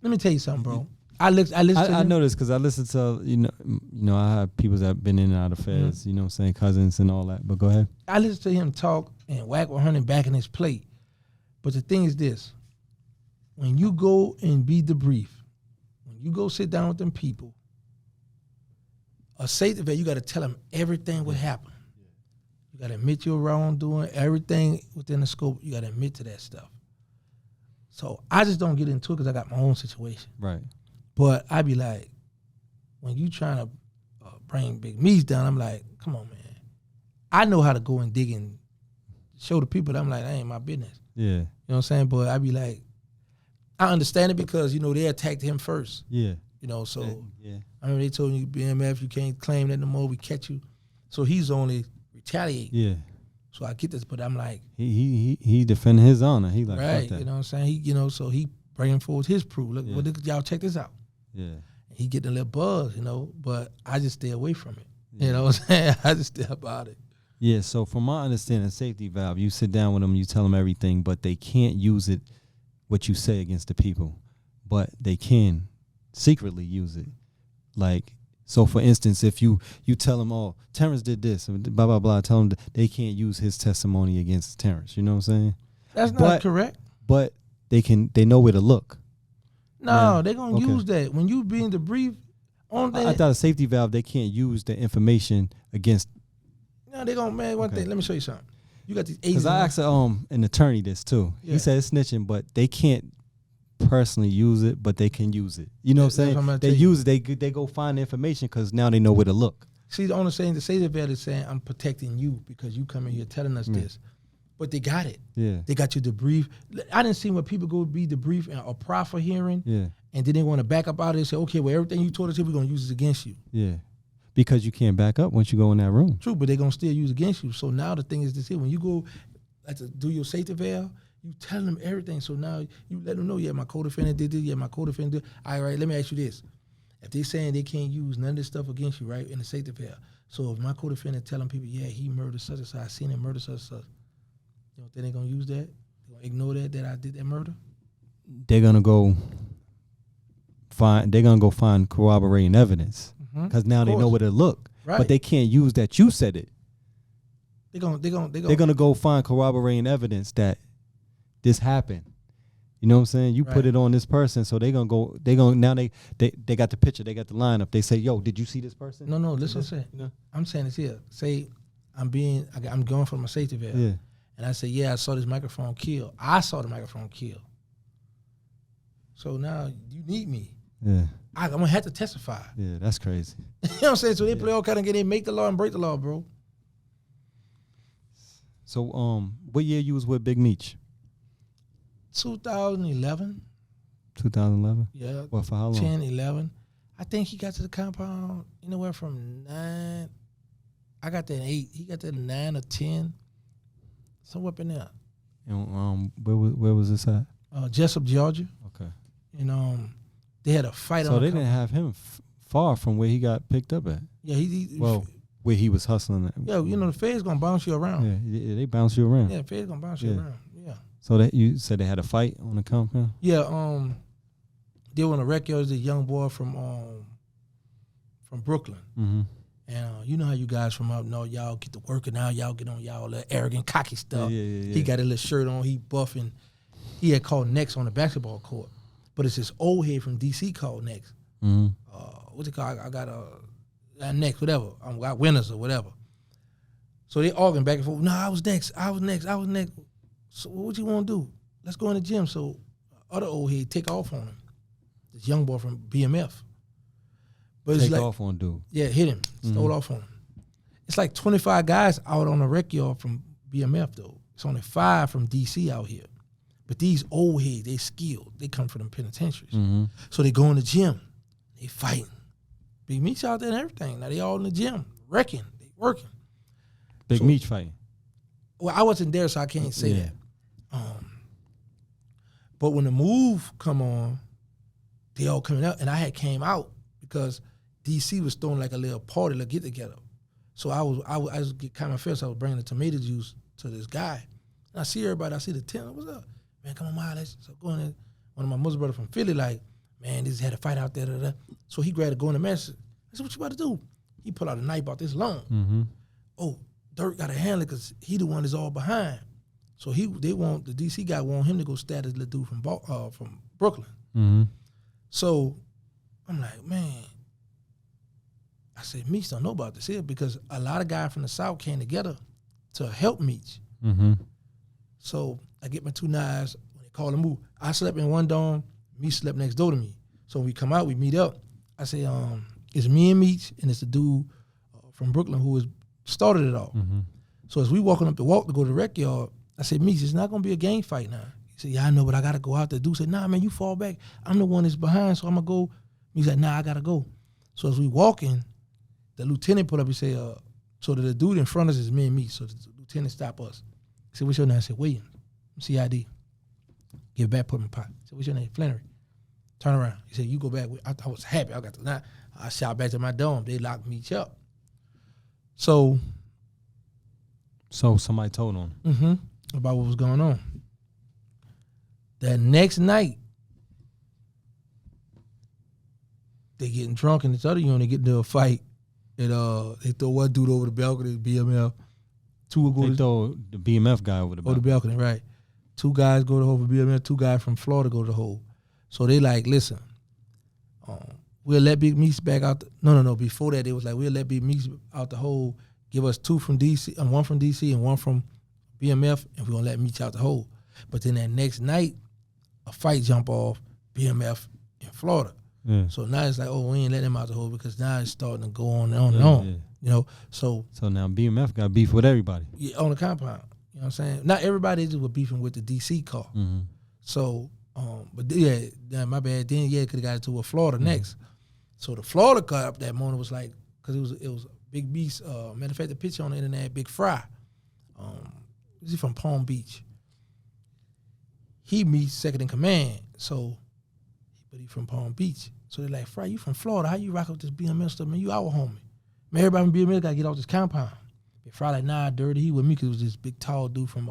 Let me tell you something, bro. I know this because I listen to you know I have people that have been in and out of feds, you know what I'm saying, cousins and all that. But go ahead. I listen to him talk and whack 100 back in his plate. But the thing is this: when you go and be debriefed, when you go sit down with them people, a safety vet, you got to tell them everything what happened. You got to admit your wrongdoing, everything within the scope. You got to admit to that stuff. So I just don't get into it because I got my own situation. Right. But I be like, when you trying to bring Big Meech down, I'm like, come on, man. I know how to go and dig and show the people that I'm like, that ain't my business. Yeah. You know what I'm saying? But I be like, I understand it because, you know, they attacked him first. Yeah. You know, so yeah. I mean, they told you, BMF, you can't claim that no more. We catch you. So he's only retaliate. Yeah. So I get this, but I'm like, he defended his honor. He like, right, fuck that. you know what I'm saying? He, you know, so he bringing forward his proof. Look, well, y'all check this out. Yeah. He getting a little buzz, you know, but I just stay away from it. Yeah. You know what I'm saying? I just stay about it. Yeah, so from my understanding, safety valve, you sit down with them, you tell them everything, but they can't use it, what you say against the people, but they can secretly use it. Like, so for instance, if you tell them, oh, Terrence did this, blah, blah, blah, tell them they can't use his testimony against Terrence, you know what I'm saying? That's not correct. But they know where to look. No, they're going to use that. When you being debriefed, I thought a safety valve, they can't use the information against No, they gonna, man, one thing, let me show you something. You got these agents. Because I asked an attorney this too. Yeah. He said it's snitching, but they can't personally use it, but they can use it. You know what I'm saying? They use it. They go find the information because now they know where to look. See, the owner saying, the State Vet is saying, I'm protecting you because you come in here telling us this. But they got it. Yeah. They got you debrief. I didn't see when people go be debrief and a proffer hearing. Yeah. And then they want to back up out of it and say, okay, well, everything you told us here, we're going to use it against you. Yeah. Because you can't back up once you go in that room. True, but they're going to still use against you. So now the thing is this here. When you go to do your safety valve, you tell them everything. So now you let them know, yeah, my co-defendant did this. Yeah, my co-defendant did. All right, let me ask you this. If they're saying they can't use none of this stuff against you, right, in the safety valve, so if my co-defendant telling people, yeah, he murdered such and such, I seen him murder such and such, you don't think they're going to use that? They're going to ignore that I did that murder? They're going to go find corroborating evidence because now they know where to look. Right. But they can't use that you said it. They're going to go find corroborating evidence that this happened. You know what I'm saying? You put it on this person, so now they got the picture, they got the lineup. They say, yo, did you see this person? No, listen, I'm saying this here. Say I'm going for my safety valve. Yeah. And I say, yeah, I saw this microphone kill. I saw the microphone kill. So now you need me. Yeah. I'm going to have to testify. Yeah, that's crazy. You know what I'm saying? So they play all kind of game. They make the law and break the law, bro. So what year you was with Big Meech? 2011. 2011? Yeah. What, for how long? 10, 11. I think he got to the compound anywhere from 9. I got there at 8. He got there at 9 or 10. Somewhere up in there. And where was this at? Jessup, Georgia. Okay. And they had a fight on. So they didn't have him far from where he got picked up at. Yeah, where he was hustling at. Yeah, you know the feds gonna bounce you around. Yeah, they bounce you around. Yeah, the feds gonna bounce you around. Yeah. So that you said they had a fight on the compound? Yeah. They were on a wreck yard. The young boy from Brooklyn. Mm-hmm. And you know how you guys from up north, y'all get to working out, y'all get on y'all little arrogant, cocky stuff. Yeah. He got a little shirt on, he buffing. He had called next on the basketball court. But it's this old head from D.C. called next. Mm-hmm. What's it called? I got next, whatever. I got winners or whatever. So they arguing back and forth. No, I was next. So what you want to do? Let's go in the gym. So other old head take off on him. This young boy from BMF. But take off on dude. Yeah, hit him. Stole off on him. It's like 25 guys out on the rec yard from BMF, though. It's only 5 from D.C. out here. But these old heads, they skilled. They come from them penitentiaries. Mm-hmm. So they go in the gym. They fighting. Big Meech out there and everything. Now they all in the gym, wrecking. They working. Big Meech fighting. Well, I wasn't there, so I can't say that. But when the move come on, they all coming out. And I had came out because DC was throwing like a little party, like get together. So I was kind of fast. I was bringing the tomato juice to this guy. And I see everybody. I see the tent. What's up? Man, come on, Miles. So going in. One of my Muslim brothers from Philly, like, man, this had a fight out there. Da, da. So he grabbed a go in the mess. I said, what you about to do? He pulled out a knife out this long. Mm-hmm. Oh, Dirk got to handle it because he the one that's all behind. So the DC guy want him to go stab this little dude from Brooklyn. Mm-hmm. So I'm like, man. I said, Meech don't know about this here because a lot of guys from the South came together to help Meech. Mm-hmm. So I get my 2 knives. When they call the move, I slept in one dorm. Meech slept next door to me. So when we come out, we meet up. I say, it's me and Meech, and it's the dude from Brooklyn who started it all. Mm-hmm. So as we walking up the walk to go to the rec yard, I said, Meech, it's not going to be a gang fight now. He said, yeah, I know, but I got to go out there. Dude said, nah, man, you fall back. I'm the one that's behind, so I'm going to go. He's like, nah, I got to go. So as we walking, the lieutenant put up, he said, so the dude in front of us is me and Meech. So the lieutenant stopped us. He said, what's your name? I said, Williams. CID. Give it back, put it in my pocket. I said, what's your name? Flannery. Turn around. He said, you go back. I was happy. I got the knife. I shot back to my dorm. They locked Meech up. So somebody told on him. About what was going on. That next night, they getting drunk and this other unit get into a fight. And they throw one dude over the balcony, BMF. 2 will go they throw the BMF guy over the balcony. Over the balcony, right. 2 guys go to the hole for BMF, 2 guys from Florida go to the hole. So they like, listen, we'll let Big Meech back out. No. Before that, they was like, we'll let Big Meech out the hole give us 2 from DC, and 1 from DC and 1 from BMF, and we're gonna let them each out the hole. But then that next night, a fight jump off BMF in Florida. Yeah. So now it's like, oh, we ain't letting them out the hole because now it's starting to go on and on and on. Yeah. You know, so now BMF got beef with everybody. yeah, on the compound. You know what I'm saying? Not everybody just was beefing with the DC car. Mm-hmm. So, but yeah, my bad. Then could have got into with Florida next. So the Florida car up that morning was like, because it was Big Beast. Matter of fact, the picture on the internet, Big Fry. He's from Palm Beach. He meets second in command. So, but he from Palm Beach. So they're like, Fry, you from Florida? How you rock with this BMS stuff, man? You our homie. Man, everybody from BMS got to get off this compound. Big Fry like, nah, dirty. He with me because it was this big, tall dude from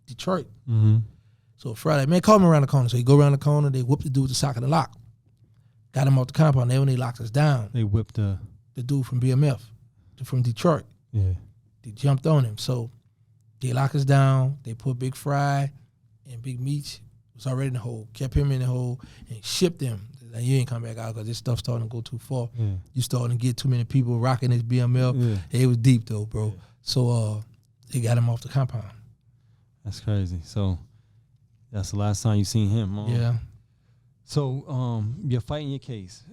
Detroit. Mm-hmm. So Fry like, man, call me around the corner. So he go around the corner. They whoop the dude with the sock of the lock. Got him off the compound. Then when they locked us down, They whipped the dude from BMF, from Detroit. Yeah. They jumped on him. So they locked us down. They put Big Fry and Big Meech was already in the hole. Kept him in the hole and shipped him. Like, you ain't come back out because this stuff's starting to go too far. Yeah. You starting to get too many people rocking this BMF. Yeah. It was deep though, bro. Yeah. So they got him off the compound. That's crazy. So that's the last time you seen him. Yeah. So you're fighting your case.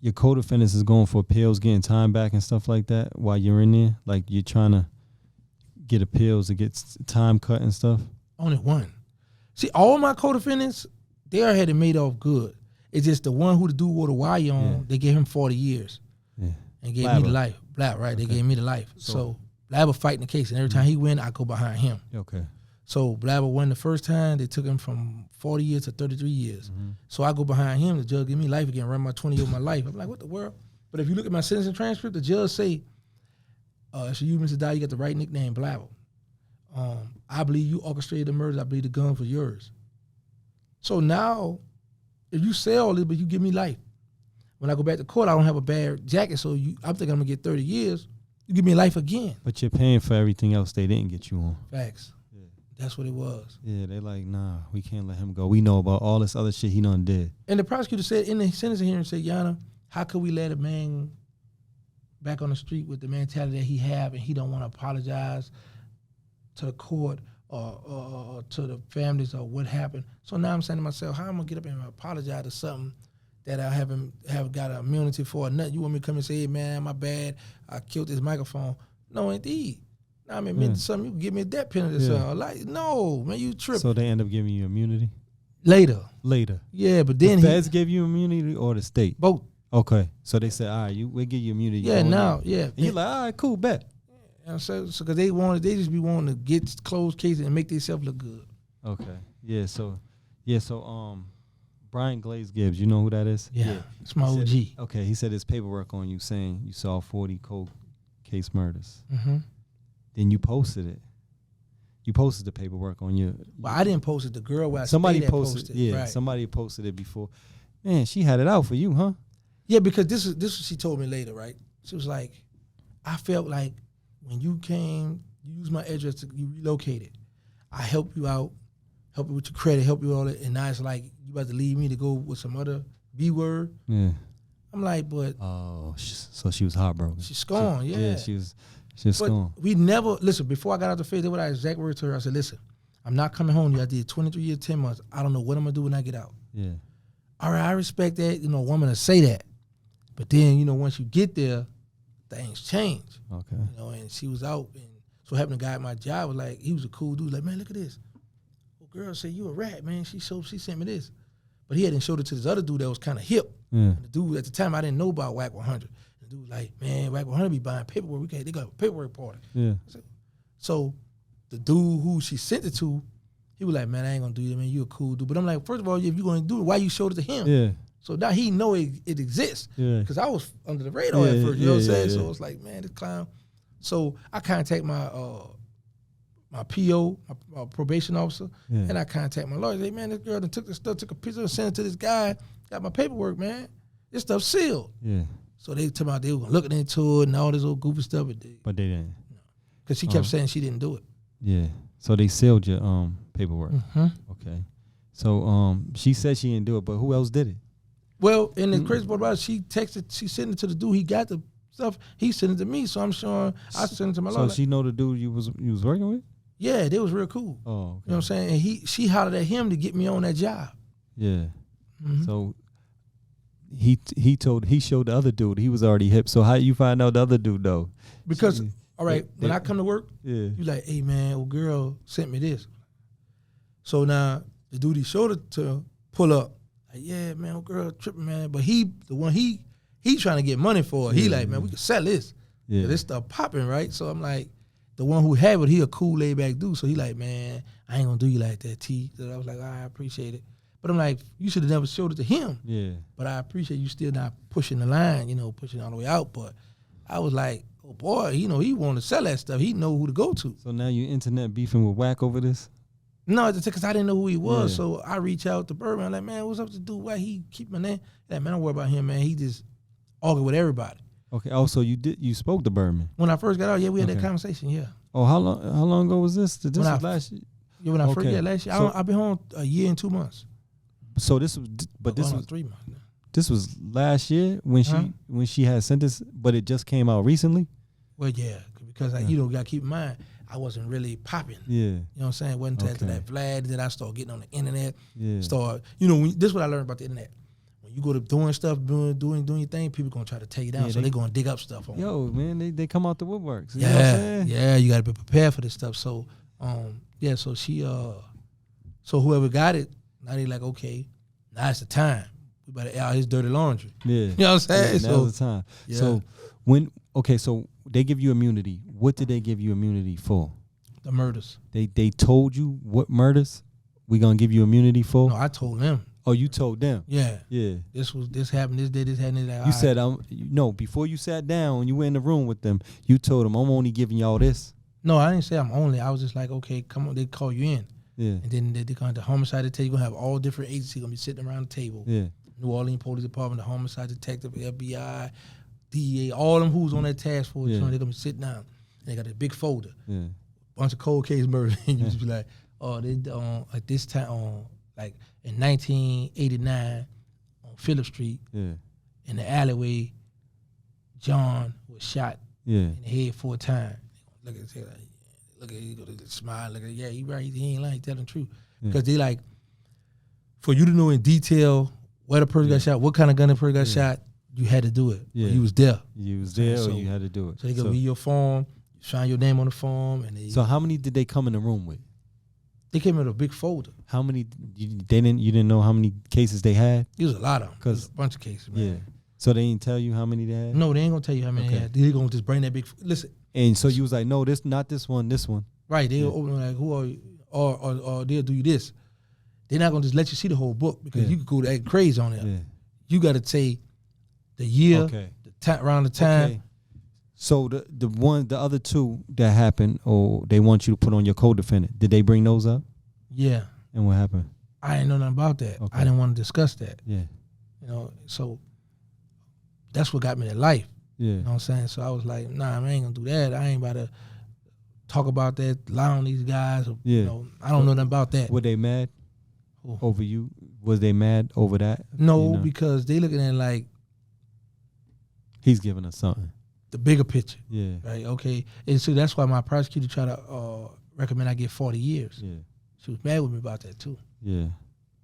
Your co-defendants is going for appeals, getting time back and stuff like that while you're in there? Like you're trying to get appeals to get time cut and stuff? Only one. See, all my co-defendants, they already had it made off good. It's just the one who the dude wore the wire on, they gave him 40 years. Yeah. And gave me the life. Black, right? Okay. They gave me the life. So Blabber fighting the case, and every time he win, I go behind him. Okay. So Blabber won the first time. They took him from 40 years to 33 years. Mm-hmm. So I go behind him. The judge give me life again, run my 20 years of my life. I'm like, what the world? But if you look at my sentencing transcript, the judge say, if you, Mr. Dye, you got the right nickname, Blabber. I believe you orchestrated the murders. I believe the gun was yours. So now, if you say all this, but you give me life. When I go back to court, I don't have a bad jacket, so I'm thinking I'm going to get 30 years. You give me life again. But you're paying for everything else they didn't get you on. Facts. That's what it was. Yeah, they like, nah, we can't let him go. We know about all this other shit he done did. And the prosecutor said in the sentencing hearing, said, Yana, how could we let a man back on the street with the mentality that he have and he don't want to apologize to the court or to the families or what happened? So now I'm saying to myself, how am I going to get up and apologize to something that I have got an immunity for or nothing? You want me to come and say, hey, man, my bad, I killed this microphone. No, indeed. I mean, meant something, you can give me a death penalty or something. Like, no, man, you tripping. So they end up giving you immunity? Later. Yeah, but then the feds gave you immunity or the state? Both. Okay. So they said, all right, we'll give you immunity. Yeah, now, yeah. And you're like, all right, cool, bet. Yeah, so because they just be wanting to get closed cases and make themselves look good. Okay. So Brian Glaze Gibbs, you know who that is? Yeah. It's my OG. Okay, he said his paperwork on you saying you saw 40 cold case murders. Mm-hmm. Then you posted it. You posted the paperwork on your. Well, I didn't post it. The girl where somebody I posted. Yeah, right. Somebody posted it before. Man, she had it out for you, huh? Yeah, because this is what she told me later, right? She was like, I felt like when you came, you used my address, you relocated. I helped you out, help you with your credit, help you with all that, and now it's like you about to leave me to go with some other B word. Yeah. I'm like, but so she was heartbroken. She's scorned, yeah. She was scorned. We never listen. Before I got out the face, what I exact word to her, I said, listen, I'm not coming home to you. I did 23 years, 10 months. I don't know what I'm gonna do when I get out. Yeah. All right, I respect that. A woman to say that, but then once you get there, things change. Okay. And she was out, and so happened the guy at my job was like, he was a cool dude. Like, man, look at this. Well, girl said you a rat, man. She sent me this, but he hadn't showed it to this other dude that was kind of hip. Yeah. And the dude at the time I didn't know about WAC 100. The dude like, man, WAC 100 be buying paperwork. They got a paperwork party. Yeah. So the dude who she sent it to, he was like, man, I ain't gonna do that, man. You a cool dude. But I'm like, first of all, if you're gonna do it, why you showed it to him? Yeah. So now he know it exists. Yeah. Because I was under the radar at first, you know what I'm saying? So it's like, man, this clown. So I contact my my PO, my probation officer, and I contact my lawyer. Say, man, this girl done took this stuff, took a picture, and sent it to this guy. Got my paperwork, man. This stuff sealed. Yeah. So they told me they were looking into it and all this old goofy stuff. But they didn't. Because she kept saying she didn't do it. Yeah. So they sealed your paperwork. Mm-hmm. Okay. So she said she didn't do it, but who else did it? Well, and the crazy part about it, she sent it to the dude. He got the stuff, he sent it to me. So I'm sure I sent it to my So lawyer. she know the dude you was working with? Yeah, they was real cool. Oh, okay. You know what I'm saying? And she hollered at him to get me on that job. Yeah. Mhm. So he showed the other dude. He was already hip. So how you find out the other dude though? Because, So, all right, when I come to work, yeah. you like, hey man, old girl sent me this. So now the dude he showed it to pull up. Like, yeah, man, old girl tripping, man. But he trying to get money for it. He like, man, we can sell this. Yeah. This stuff popping, right? So I'm like, the one who have it, he a cool laid back dude. So he like, man, I ain't gonna do you like that, T. So I was like, I appreciate it. But I'm like, you should have never showed it to him. Yeah. But I appreciate you still not pushing the line, pushing all the way out. But I was like, oh boy, he want to sell that stuff. He know who to go to. So now you internet beefing with Whack over this? No, it's because I didn't know who he was. Yeah. So I reach out to Birdman. I'm like, man, what's up to do? Why he keep my name? Like, man, don't worry about him, man. He just argue with everybody. Okay. Oh, so you spoke to Birdman. When I first got out, yeah, we had that Okay. conversation, yeah. Oh, how long ago was this? This When was I- last year. Yeah, when I first Okay. got last year, So- I've been home a year and 2 months. So this was, but this Going on was 3 months now. this was last year when she had sent this, but it just came out recently. Well, yeah, because you got to keep in mind, I wasn't really popping. Yeah. You know what I'm saying? It wasn't until after Okay. that Vlad that I started getting on the internet. Yeah. This is what I learned about the internet. When you go to doing stuff, doing your thing, people gonna try to take you down. Yeah, So they're gonna dig up stuff on you. Yo, man, they come out the woodworks. You know what I'm saying? Yeah, you gotta be prepared for this stuff. So, so she, so whoever got it, now they like, okay, now it's the time. We better air out his dirty laundry. Yeah. You know what I'm saying? Yeah, So, now's the time. yeah. So so they give you immunity. What did they give you immunity for? the murders. They told you what murders we gonna give you immunity for? No, I told them. Oh, you told them. Yeah. Yeah. This happened, this day, this happened. Like, You said no, before you sat down and you were in the room with them, you told them I'm only giving y'all this. No, I didn't say I'm only. I was just like, okay, come on, they call you in. Yeah. And then they're going to homicide detective. You're going to have all different agencies going to be sitting around the table. Yeah. New Orleans Police Department, the homicide detective, FBI, DEA, all them who's on that task force, Yeah. they're going to be sitting down. And they got a big folder, Yeah. bunch of cold case murders. And you just be like, oh, they at this time, like in 1989 on Phillip Street, Yeah. in the alleyway, John was shot Yeah. in the head 4 times. Look at it, like, look at it, you go to smile, look at it, yeah, he right, he ain't lying, he telling the truth. Yeah. Because they like, for you to know in detail where the person got shot, what kind of gun the person got shot, you had to do it. Yeah. You was there. You was there So- or you had to do it. So they go read your form, sign your name on the form, and they So how many did they come in the room with? they came in a big folder. How many you didn't know how many cases they had? It was a lot of them. 'Cause- It was a bunch of cases, man. Yeah. So they didn't tell you how many they had? No, they ain't gonna tell you how many Okay. they had. They gonna just bring that big. Listen, And so you was like, no, this not this one, this one. right? They'll Yeah. open like, who are you? Or they'll do you this. They're not gonna just let you see the whole book because Yeah. you could go to act crazy on it. Yeah. You got to say the year, Okay. around the time. Okay. So the other two that happened, or they want you to put on your co-defendant, did they bring those up? Yeah, And what happened? I didn't know nothing about that. Okay. I didn't want to discuss that. Yeah. So that's what got me to life. Yeah. You know what I'm saying? So I was like, nah, I ain't gonna do that. I ain't about to talk about that, lie on these guys. Or, Yeah. I don't know nothing about that. Were they mad Who? over you? Was they mad over that? No, You know? because they looking at it like He's giving us something. the bigger picture, Yeah. right? Okay, and so that's why my prosecutor tried to recommend I get 40 years. Yeah. She was mad with me about that too. Yeah.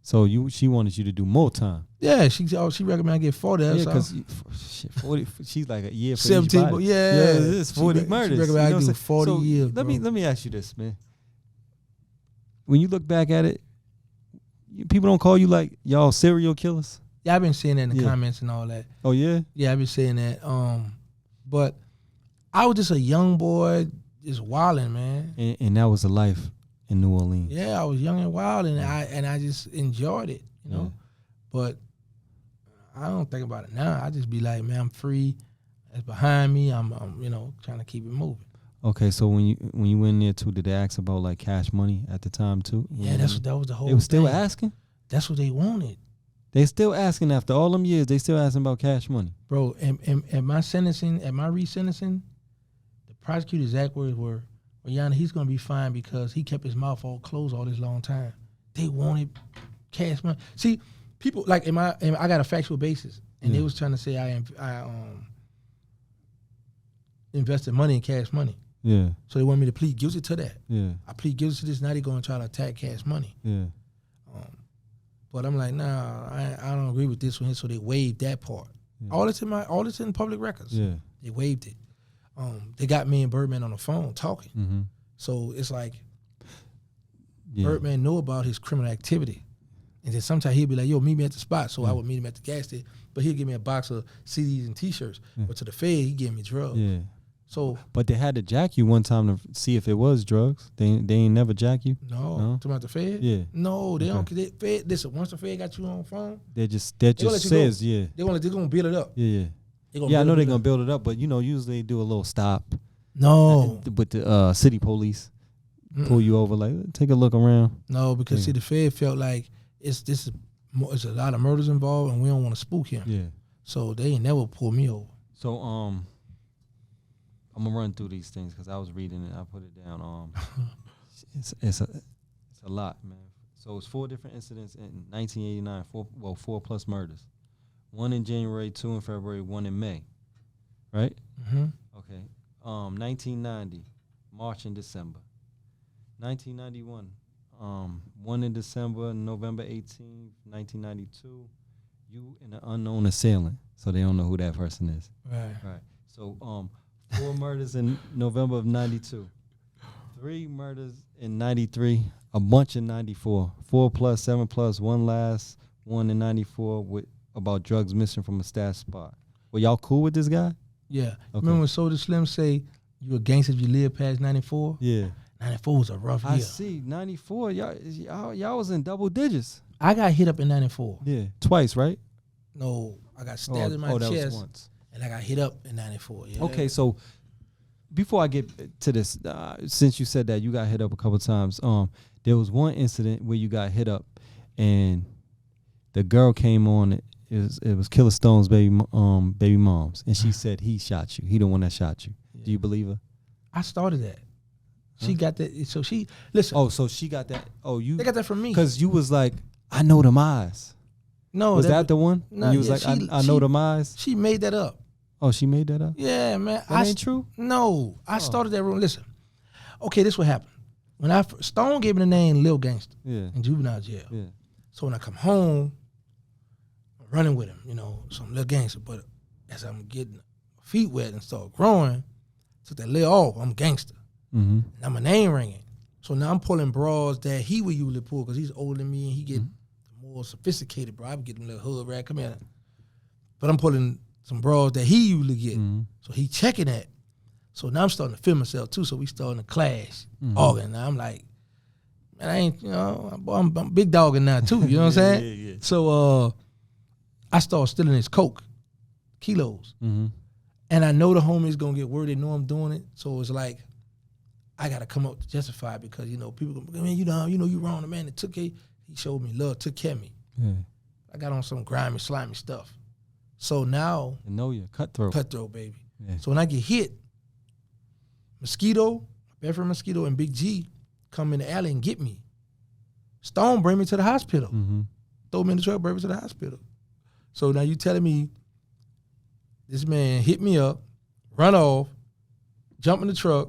So she wanted you to do more time. Yeah, she recommended I get 40. Yeah, That's because 40. She's like a year for 17, each body. but yeah. it's 40 She murders. recommended I You know do what I'm saying? 40 So years, Let bro. me ask you this, man. When you look back at it, people don't call you like y'all serial killers. Yeah, I've been seeing that in the Yeah. comments and all that. Oh yeah. Yeah, I've been saying that. But I was just a young boy, just wilding, man. And that was a life in New Orleans. Yeah, I was young and wild, and I just enjoyed it, you know. Yeah. But I don't think about it now. I just be like, man, I'm free. It's behind me. I'm trying to keep it moving. Okay, so when you went in there too, did they ask about like cash money at the time too? Yeah, that was the whole. They were still thing. asking. That's what they wanted, They still asking after all them years. They still asking about cash money. bro. At my sentencing, at my resentencing, the prosecutor's exact words were, "Well, Yana, he's gonna be fine because he kept his mouth all closed all this long time." They wanted cash money. See, people like I got a factual basis, and they Yeah. was trying to say invested money in cash money. Yeah. So they want me to plead guilty to that. Yeah. I plead guilty to this. Now they're going to try to attack cash money. Yeah. But I'm like, nah, I don't agree with this one. So they waived that part. Yeah. All it's in public records. Yeah. They waived it. They got me and Birdman on the phone talking. Mm-hmm. So it's like Yeah. Birdman know about his criminal activity. And then sometimes he'd be like, yo, meet me at the spot. So I would meet him at the gas station. But he'd give me a box of CDs and T-shirts. Yeah. But to the Fed, he gave me drugs. Yeah. So But they had to jack you one time to see if it was drugs. They ain't never jack you. no, No? talking about the Fed? Yeah. No, they Okay. don't. Fed, listen, once the Fed got you on the phone, That just gonna let you says yeah. they're gonna build it up. Yeah. They Yeah, I know they're build gonna it build it up, but usually they do a little stop up. No, with the city police, pull you over, like take a look around. no, because Yeah. see, the Fed felt like it's a lot of murders involved, and we don't want to spook him. Yeah. So they ain't never pull me over. So I'm gonna run through these things because I was reading it. I put it down. It's a lot, man. So it's 4 different incidents in 1989. 4 plus murders. 1 in January, 2 in February, 1 in May. Right? Mm-hmm. Okay. 1990, March and December. 1991, 1 in December, November 18th, 1992. You and an unknown assailant. So they don't know who that person is. Right. Right. So 4 murders in November of 92. 3 murders in 93. A bunch in 94. 4 plus, 7 plus, 1 last, 1 in 94 with about drugs missing from a stash spot. Were y'all cool with this guy? Yeah. Okay. Remember when Soulja Slim say you a gangster if you live past 94? Yeah. 94 was a rough year. I see. 94. Y'all was in double digits. I got hit up in 94. Yeah. Twice, right? No, I got stabbed in my that was chest, once. and I got hit up in 94. Yeah. Okay, so before I get to this, since you said that you got hit up a couple times, there was one incident where you got hit up, and the girl came on. It was Killer Stone's baby moms, and she said he shot you. He the one that shot you. Yeah. Do you believe her? I started that. She got that. So she listen. Oh, so she got that. Oh, you. They got that from me. Because you was like, I know them eyes. No, Was that the one? No, And you was yeah, like, I know them eyes. She made that up. Oh, she made that up. Yeah, man. That ain't true. No, I started that room. Listen, okay, this what happened. When Stone gave me the name Lil Gangsta Yeah. in juvenile jail. Yeah. So when I come home, I'm running with him, so I'm Lil Gangsta. But as I'm getting my feet wet and start growing, took that Lil off, I'm gangster. Mm-hmm. Now my name ringing. So now I'm pulling bras that he would usually pull because he's older than me and he get more sophisticated, bro. I be getting a little hood rat, come here. But I'm pulling some bras that he usually get. So he checking that. So now I'm starting to feel myself too. So we starting to clash, arguing. Now I'm like, man, I ain't, I'm big dogging now too. You know what I'm saying? Yeah. So I start stealing his coke, kilos. Mm-hmm. And I know the homies gonna get word. They know I'm doing it. So it's like, I gotta come up to justify it because people go, man, you wrong. The man that took care, he showed me love, took care of me. Yeah. I got on some grimy, slimy stuff. So now, I know you cutthroat. cutthroat, baby. Yeah. So when I get hit, Mosquito, Bedford Mosquito, and Big G come in the alley and get me. Stone bring me to the hospital. Mm-hmm. Throw me in the truck, bring me to the hospital. So now you telling me this man hit me up, run off, jump in the truck,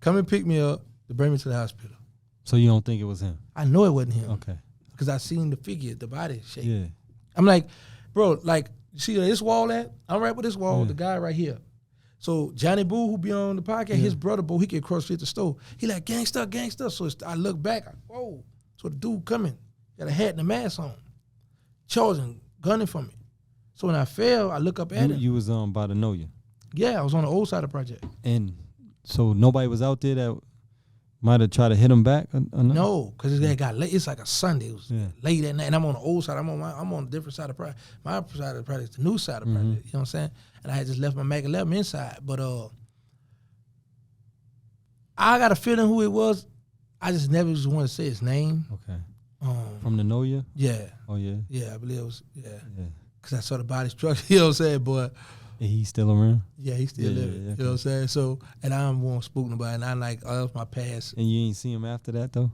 come and pick me up to bring me to the hospital. So you don't think it was him? I know it wasn't him. Okay. Because I seen the figure, the body shape. Yeah. I'm like, bro, you see where this wall at? I'm right with this wall, Yeah. the guy right here. So Johnny Boo, who be on the podcast, his brother, Boo, he get across the store. He like, gangsta. So I look back, whoa. So the dude coming, got a hat and a mask on, charging, gunning for me. So when I fell, I look up at him. You was by the know you. Yeah, I was on the old side of the project. And so nobody was out there that might have tried to hit him back? Or No, because it got late. It's like a Sunday. It was Yeah. late at night, and I'm on the old side. I'm on a different side of the project. My side of the project is the new side of the project. You know what I'm saying? And I had just left my Mac 11 inside. But I got a feeling who it was. I just never just want to say his name. Okay. From the know you? Yeah. Oh, yeah? Yeah, I believe it was, yeah. Yeah. Because I saw the body structure, you know what I'm saying? But Is he still around? yeah, he's still Yeah, living. yeah, You know what I'm saying? So, and I don't want to spook nobody. And I like, oh, that's my past. And you ain't see him after that, though?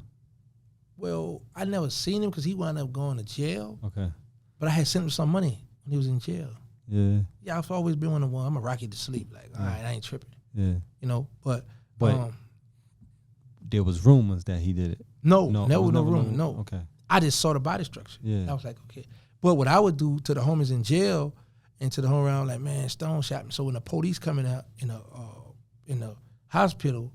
Well, I never seen him because he wound up going to jail. Okay. But I had sent him some money when he was in jail. Yeah. Yeah, I've always been one of the one. I'm a rocket to sleep. Like, all right, I ain't tripping. Yeah. You know, but there was rumors that he did it. no, No, never it was no never rumor. no- No. okay. I just saw the body structure. Yeah. I was like, okay. But what I would do to the homies in jail and to the home around, like, man, Stone shot me. So when the police coming out in the hospital,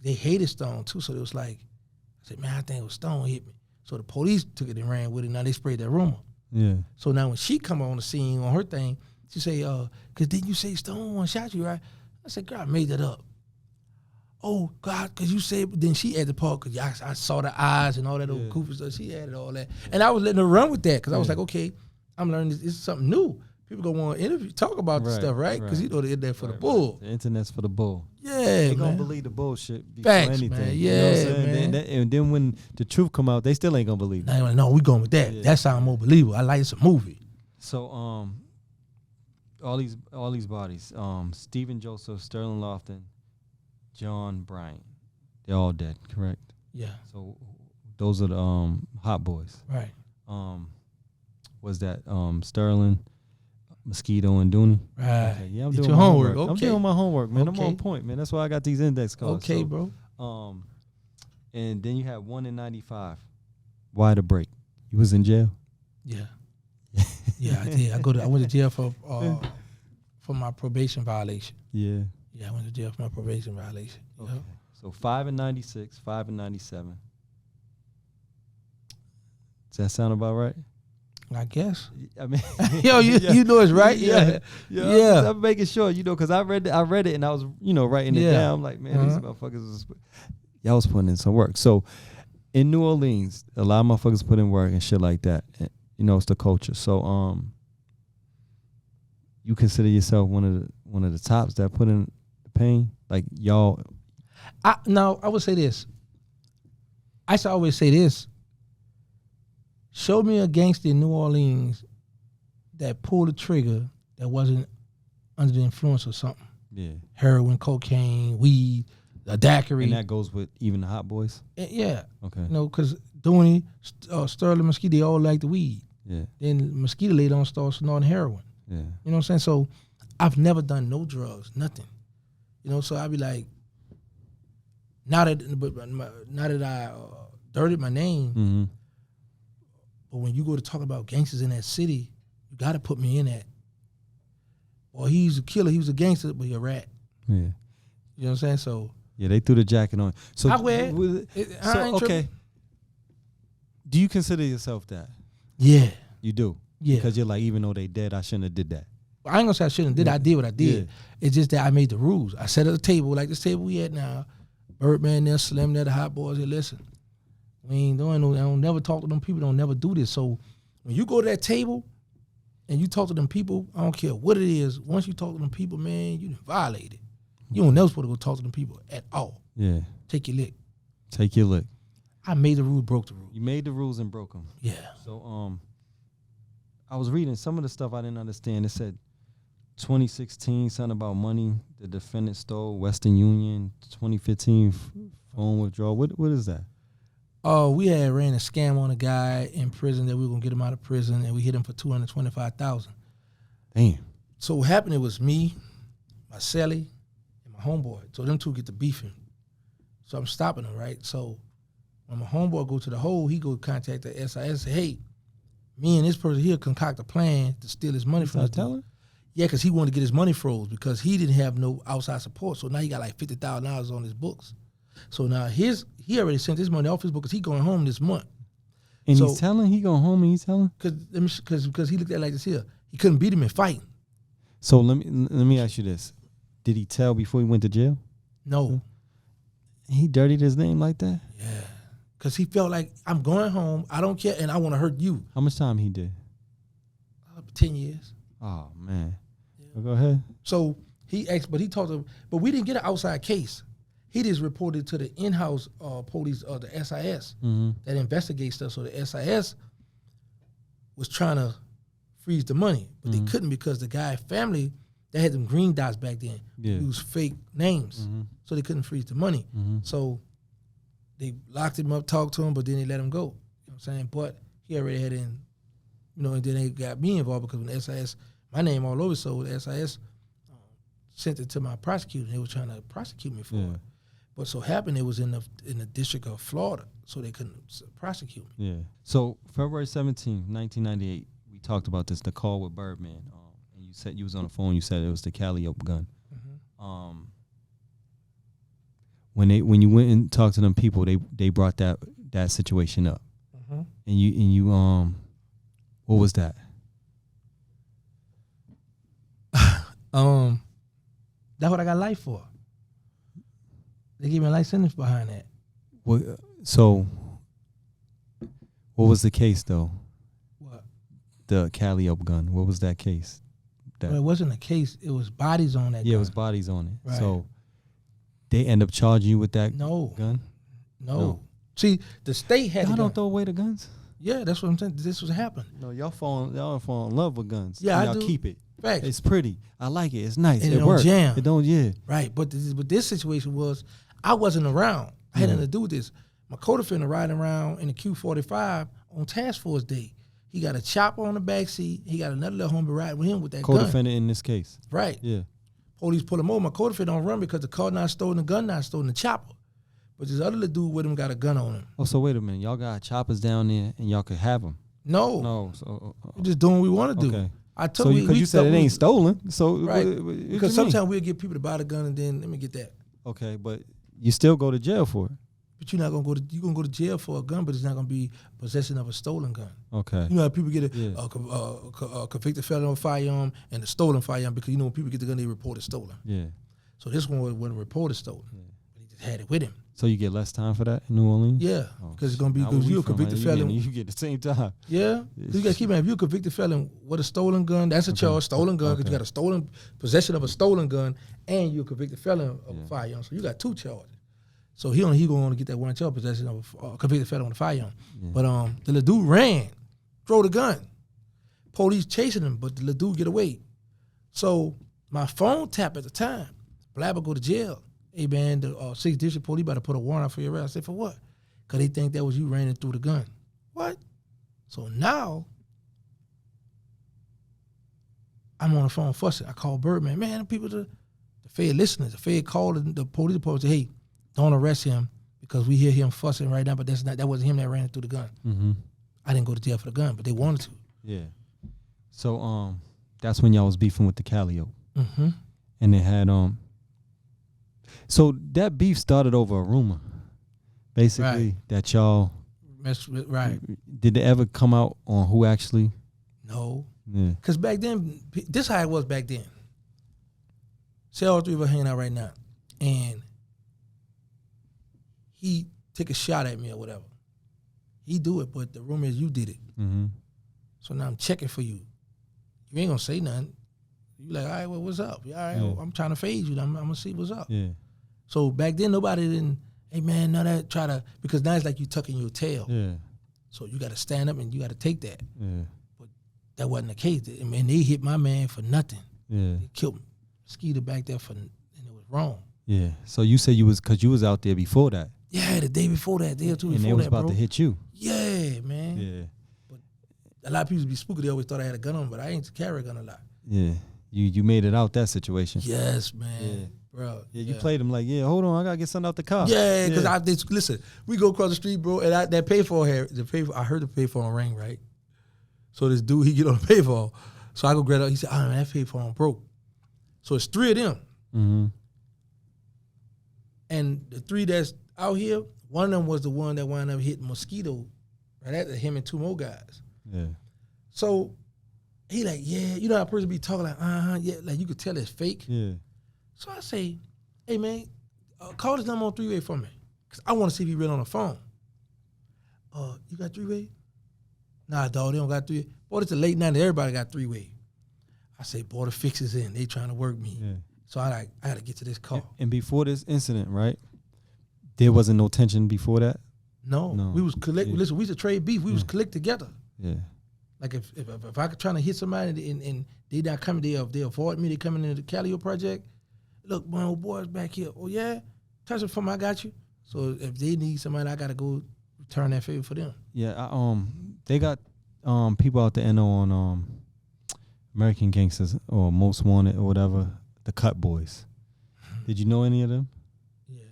they hated Stone too. So it was like, I said, man, I think it was Stone hit me. So the police took it and ran with it. Now they sprayed that rumor. Yeah. So now when she come on the scene on her thing, she say, cause didn't you say Stone one shot you, right? I said, girl, I made that up. Oh God, cause you said, but then she added the part, cause I saw the eyes and all that old goofy stuff. She added all that, and I was letting her run with that, cause I was like, okay, I'm learning this is something new. People gonna want to interview, talk about this stuff, right? Cause you know they're there for the bull. The internet's for the bull. Yeah, They man. gonna believe the bullshit before Facts, anything. man. You know what I'm Yeah, saying? man. And then when the truth come out, they still ain't gonna believe it. Now, no, we going with that. Yeah. That sound more believable. I like it's a movie. So all these bodies, Stephen Joseph, Sterling Lofton, John Bryant, they're all dead, correct? Yeah, So those are the hot boys. right. Was that Sterling, Mosquito, and Dooney? Right. Okay, yeah, I'm Did doing your my homework. I'm Okay. doing my homework, man. I'm Okay. on point, man. That's why I got these index cards. Okay, So, bro. And then you had one in 95. Why the break? You was in jail? Yeah. Yeah, I did. I went to jail for my probation violation. Yeah. Yeah, I went to jail for my probation violation. Okay. Yep. So 5 and 96, 5 and 97. Does that sound about right? I guess. I mean, Yo, you know it's right. Yeah. Yeah. I'm making sure, because I read it and I was, writing it down. I'm like, man, these motherfuckers y'all was putting in some work. So in New Orleans, a lot of motherfuckers put in work and shit like that. And, it's the culture. So you consider yourself one of the tops that put in the pain? Like y'all? I would say this. I should always say this. Show me a gangster in New Orleans that pulled a trigger that wasn't under the influence of something. Yeah. Heroin, cocaine, weed, a daiquiri. And that goes with even the hot boys? Yeah. Okay. Because Dooney, Sterling, Mosquito, they all like the weed. Yeah. Then Mosquito later on started snorting heroin. Yeah. You know what I'm saying? So I've never done no drugs, nothing. So I'd be like, now that I dirtied my name, Mm-hmm. but when you go to talk about gangsters in that city, you got to put me in that. Or he's a killer, he was a gangster, but he a rat. Yeah. You know what I'm saying? So Yeah, they threw the jacket on. So I wear it. I ain't okay. tripping. Do you consider yourself that? Yeah. You do? Yeah. Because you're like, even though they dead, I shouldn't have did that. I ain't gonna say I shouldn't have did. I did what I did. Yeah. It's just that I made the rules. I sat at a table like this table we at now. Birdman there, Slim there, the hot boys here. Listen, we ain't doing no. I don't never talk to them people. Don't never do this. So when you go to that table and you talk to them people, I don't care what it is. Once you talk to them people, man, you done violated. You don't never supposed to go talk to them people at all. Yeah. Take your lick. Take your lick. I made the rule, broke the rule. You made the rules and broke them. Yeah. So I was reading some of the stuff I didn't understand. It said 2016, something about money the defendant stole, Western Union, 2015 phone withdrawal. What is that? We had ran a scam on a guy in prison that we were gonna get him out of prison, and we hit him for $225,000. Damn. So what happened? It was me, my celly, and my homeboy. So them two get to beefing. So I'm stopping them, right? So when my homeboy go to the hole, he go contact the SIS and say, hey, me and this person here concoct a plan to steal his money from us. Tell her? Yeah, because he wanted to get his money froze because he didn't have no outside support. So now he got like $50,000 on his books. So now he already sent his money off his book because he going home this month. And So- he's telling? He going home and he's telling? Because he looked at it like this here. He couldn't beat him in fighting. So let me ask you this. Did he tell before he went to jail? No. He dirtied his name like that? Yeah. Because he felt like, I'm going home, I don't care, and I want to hurt you. How much time he did? 10 years. Oh, man. Well, go ahead. So he asked, but he talked to, but we didn't get an outside case. He just reported to the in-house police, the SIS, that investigates stuff. So the SIS was trying to freeze the money, but they couldn't because the guy family, they had them green dots back then. Yeah. Used fake names, so they couldn't freeze the money. So they locked him up, talked to him, but then they let him go. You know what I'm saying? But he already had and then they got me involved because when the SIS, my name all over, so the SIS sent it to my prosecutor. They were trying to prosecute me for it. But so happened it was in the District of Florida, so they couldn't prosecute me. Yeah. So February 17, 1998, we talked about this, the call with Birdman. And you said you was on the phone. You said it was the Calliope gun. Mm-hmm. When you went and talked to them people, they brought that situation up. Mm-hmm. And you what was that? That's what I got life for. They gave me a life sentence behind that. So, what was the case though? What? The Calliope gun. What was that case? Well, it wasn't a case. It was bodies on that gun. Yeah, it was bodies on it. Right. So, they end up charging you with that gun? No. See, the state had y'all the gun. don't throw away the guns? Yeah, that's what I'm saying. This was happening. No, y'all fall in love with guns. Yeah, y'all I do. keep it. Facts. It's pretty. I like it. It's nice. And it don't works. jam. It don't. Yeah. Right, but this situation was, I wasn't around. I had nothing to do with this. My co-defendant riding around in the Q45 on task force day. He got a chopper on the back seat. He got another little homie riding with him with that gun. Co-defendant in this case. Right. Yeah. Police pull him over. My co-defendant don't run because the car not stolen, the gun not stolen, the chopper. But this other little dude with him got a gun on him. Oh, so wait a minute. Y'all got choppers down there and y'all could have them. No. So we're just doing what we want to do. Okay. I told you, because you said it ain't stolen. So right. what Because you mean? sometimes we'll get people to buy the gun and then let me get that. Okay, but you still go to jail for it. But you're not gonna go to jail for a gun, but it's not gonna be possession of a stolen gun. Okay. You know how people get a convicted felon on a firearm and a stolen firearm because when people get the gun they report it stolen. Yeah. So this one wasn't reported stolen. Yeah. But he just had it with him. So you get less time for that in New Orleans? Yeah, because it's gonna be because you're a convicted felon. You get the same time. Yeah, you gotta keep in mind, if you're a convicted felon with a stolen gun, that's a charge. Stolen gun because you got a stolen possession of a stolen gun, and you're a convicted felon of a firearm. So you got two charges. So he gonna get that one charge, possession of a convicted felon with a firearm. Yeah. But the little dude ran, throw the gun. Police chasing him, but the little dude get away. So my phone tap at the time. Blabber go to jail. Hey man, the 6th District Police about to put a warrant out for your arrest. I said, for what? Because they think that was you running through the gun. What? So now, I'm on the phone fussing. I call Birdman. Man, the people, the Fed listeners, the Fed called the police department and said, hey, don't arrest him because we hear him fussing right now, but that wasn't him that ran through the gun. Mm-hmm. I didn't go to jail for the gun, but they wanted to. Yeah. So that's when y'all was beefing with the Calliope. Mm-hmm. And they had so that beef started over a rumor, basically, that y'all right. Did it ever come out on who actually? No. Yeah. Because back then, this how it was back then. Say all three of us hanging out right now, and he take a shot at me or whatever. He do it, but the rumor is you did it. Mm-hmm. So now I'm checking for you. You ain't gonna say nothing. You like, all right, well, what's up? All right, well, I'm trying to phase you. I'm gonna see what's up. Yeah. So back then, nobody didn't, hey man, none of that, try to, because now it's like you tucking your tail. Yeah. So you got to stand up and you got to take that. Yeah. But that wasn't the case. I mean, they hit my man for nothing. Yeah. They killed Skeeter back there and it was wrong. Yeah. So you said because you was out there before that. Yeah, the day before that, day or two before that, and they was about to hit you. Yeah, man. Yeah. But a lot of people be spooky. They always thought I had a gun on, but I ain't carry a gun a lot. Yeah. You made it out that situation. Yes, man. Yeah. Bro. Yeah, you played him like, yeah, hold on, I gotta get something out the car. Yeah, because listen, we go across the street, bro, and that payphone I heard the payphone ring, right? So this dude, he get on the payphone. So I go grab it. He said, oh, man, that payphone broke. So it's three of them. Mm-hmm. And the three that's out here, one of them was the one that wound up hitting Mosquito right after him and two more guys. Yeah. So he like, yeah, you know how a person be talking like, yeah, like you could tell it's fake. Yeah. So I say, hey, man, call this number on three-way for me because I want to see if he really on the phone. You got three-way? Nah, dog, they don't got three-way. Boy, it's a late night and everybody got three-way. I say, boy, the fix is in. They trying to work me. Yeah. So I got to get to this call. And before this incident, right, there wasn't no tension before that? No. We was collect. Yeah. Listen, we used to trade beef. We was collect together. Yeah. Like if I could try to hit somebody and they not coming, they avoid me, they coming into the Calliope project. Look, my old boy's back here. Oh, yeah? Touch it for me, I got you. So if they need somebody, I got to go return that favor for them. Yeah, they got people out there on American Gangsters or Most Wanted or whatever. the Cut Boys. Did you know any of them? Yeah.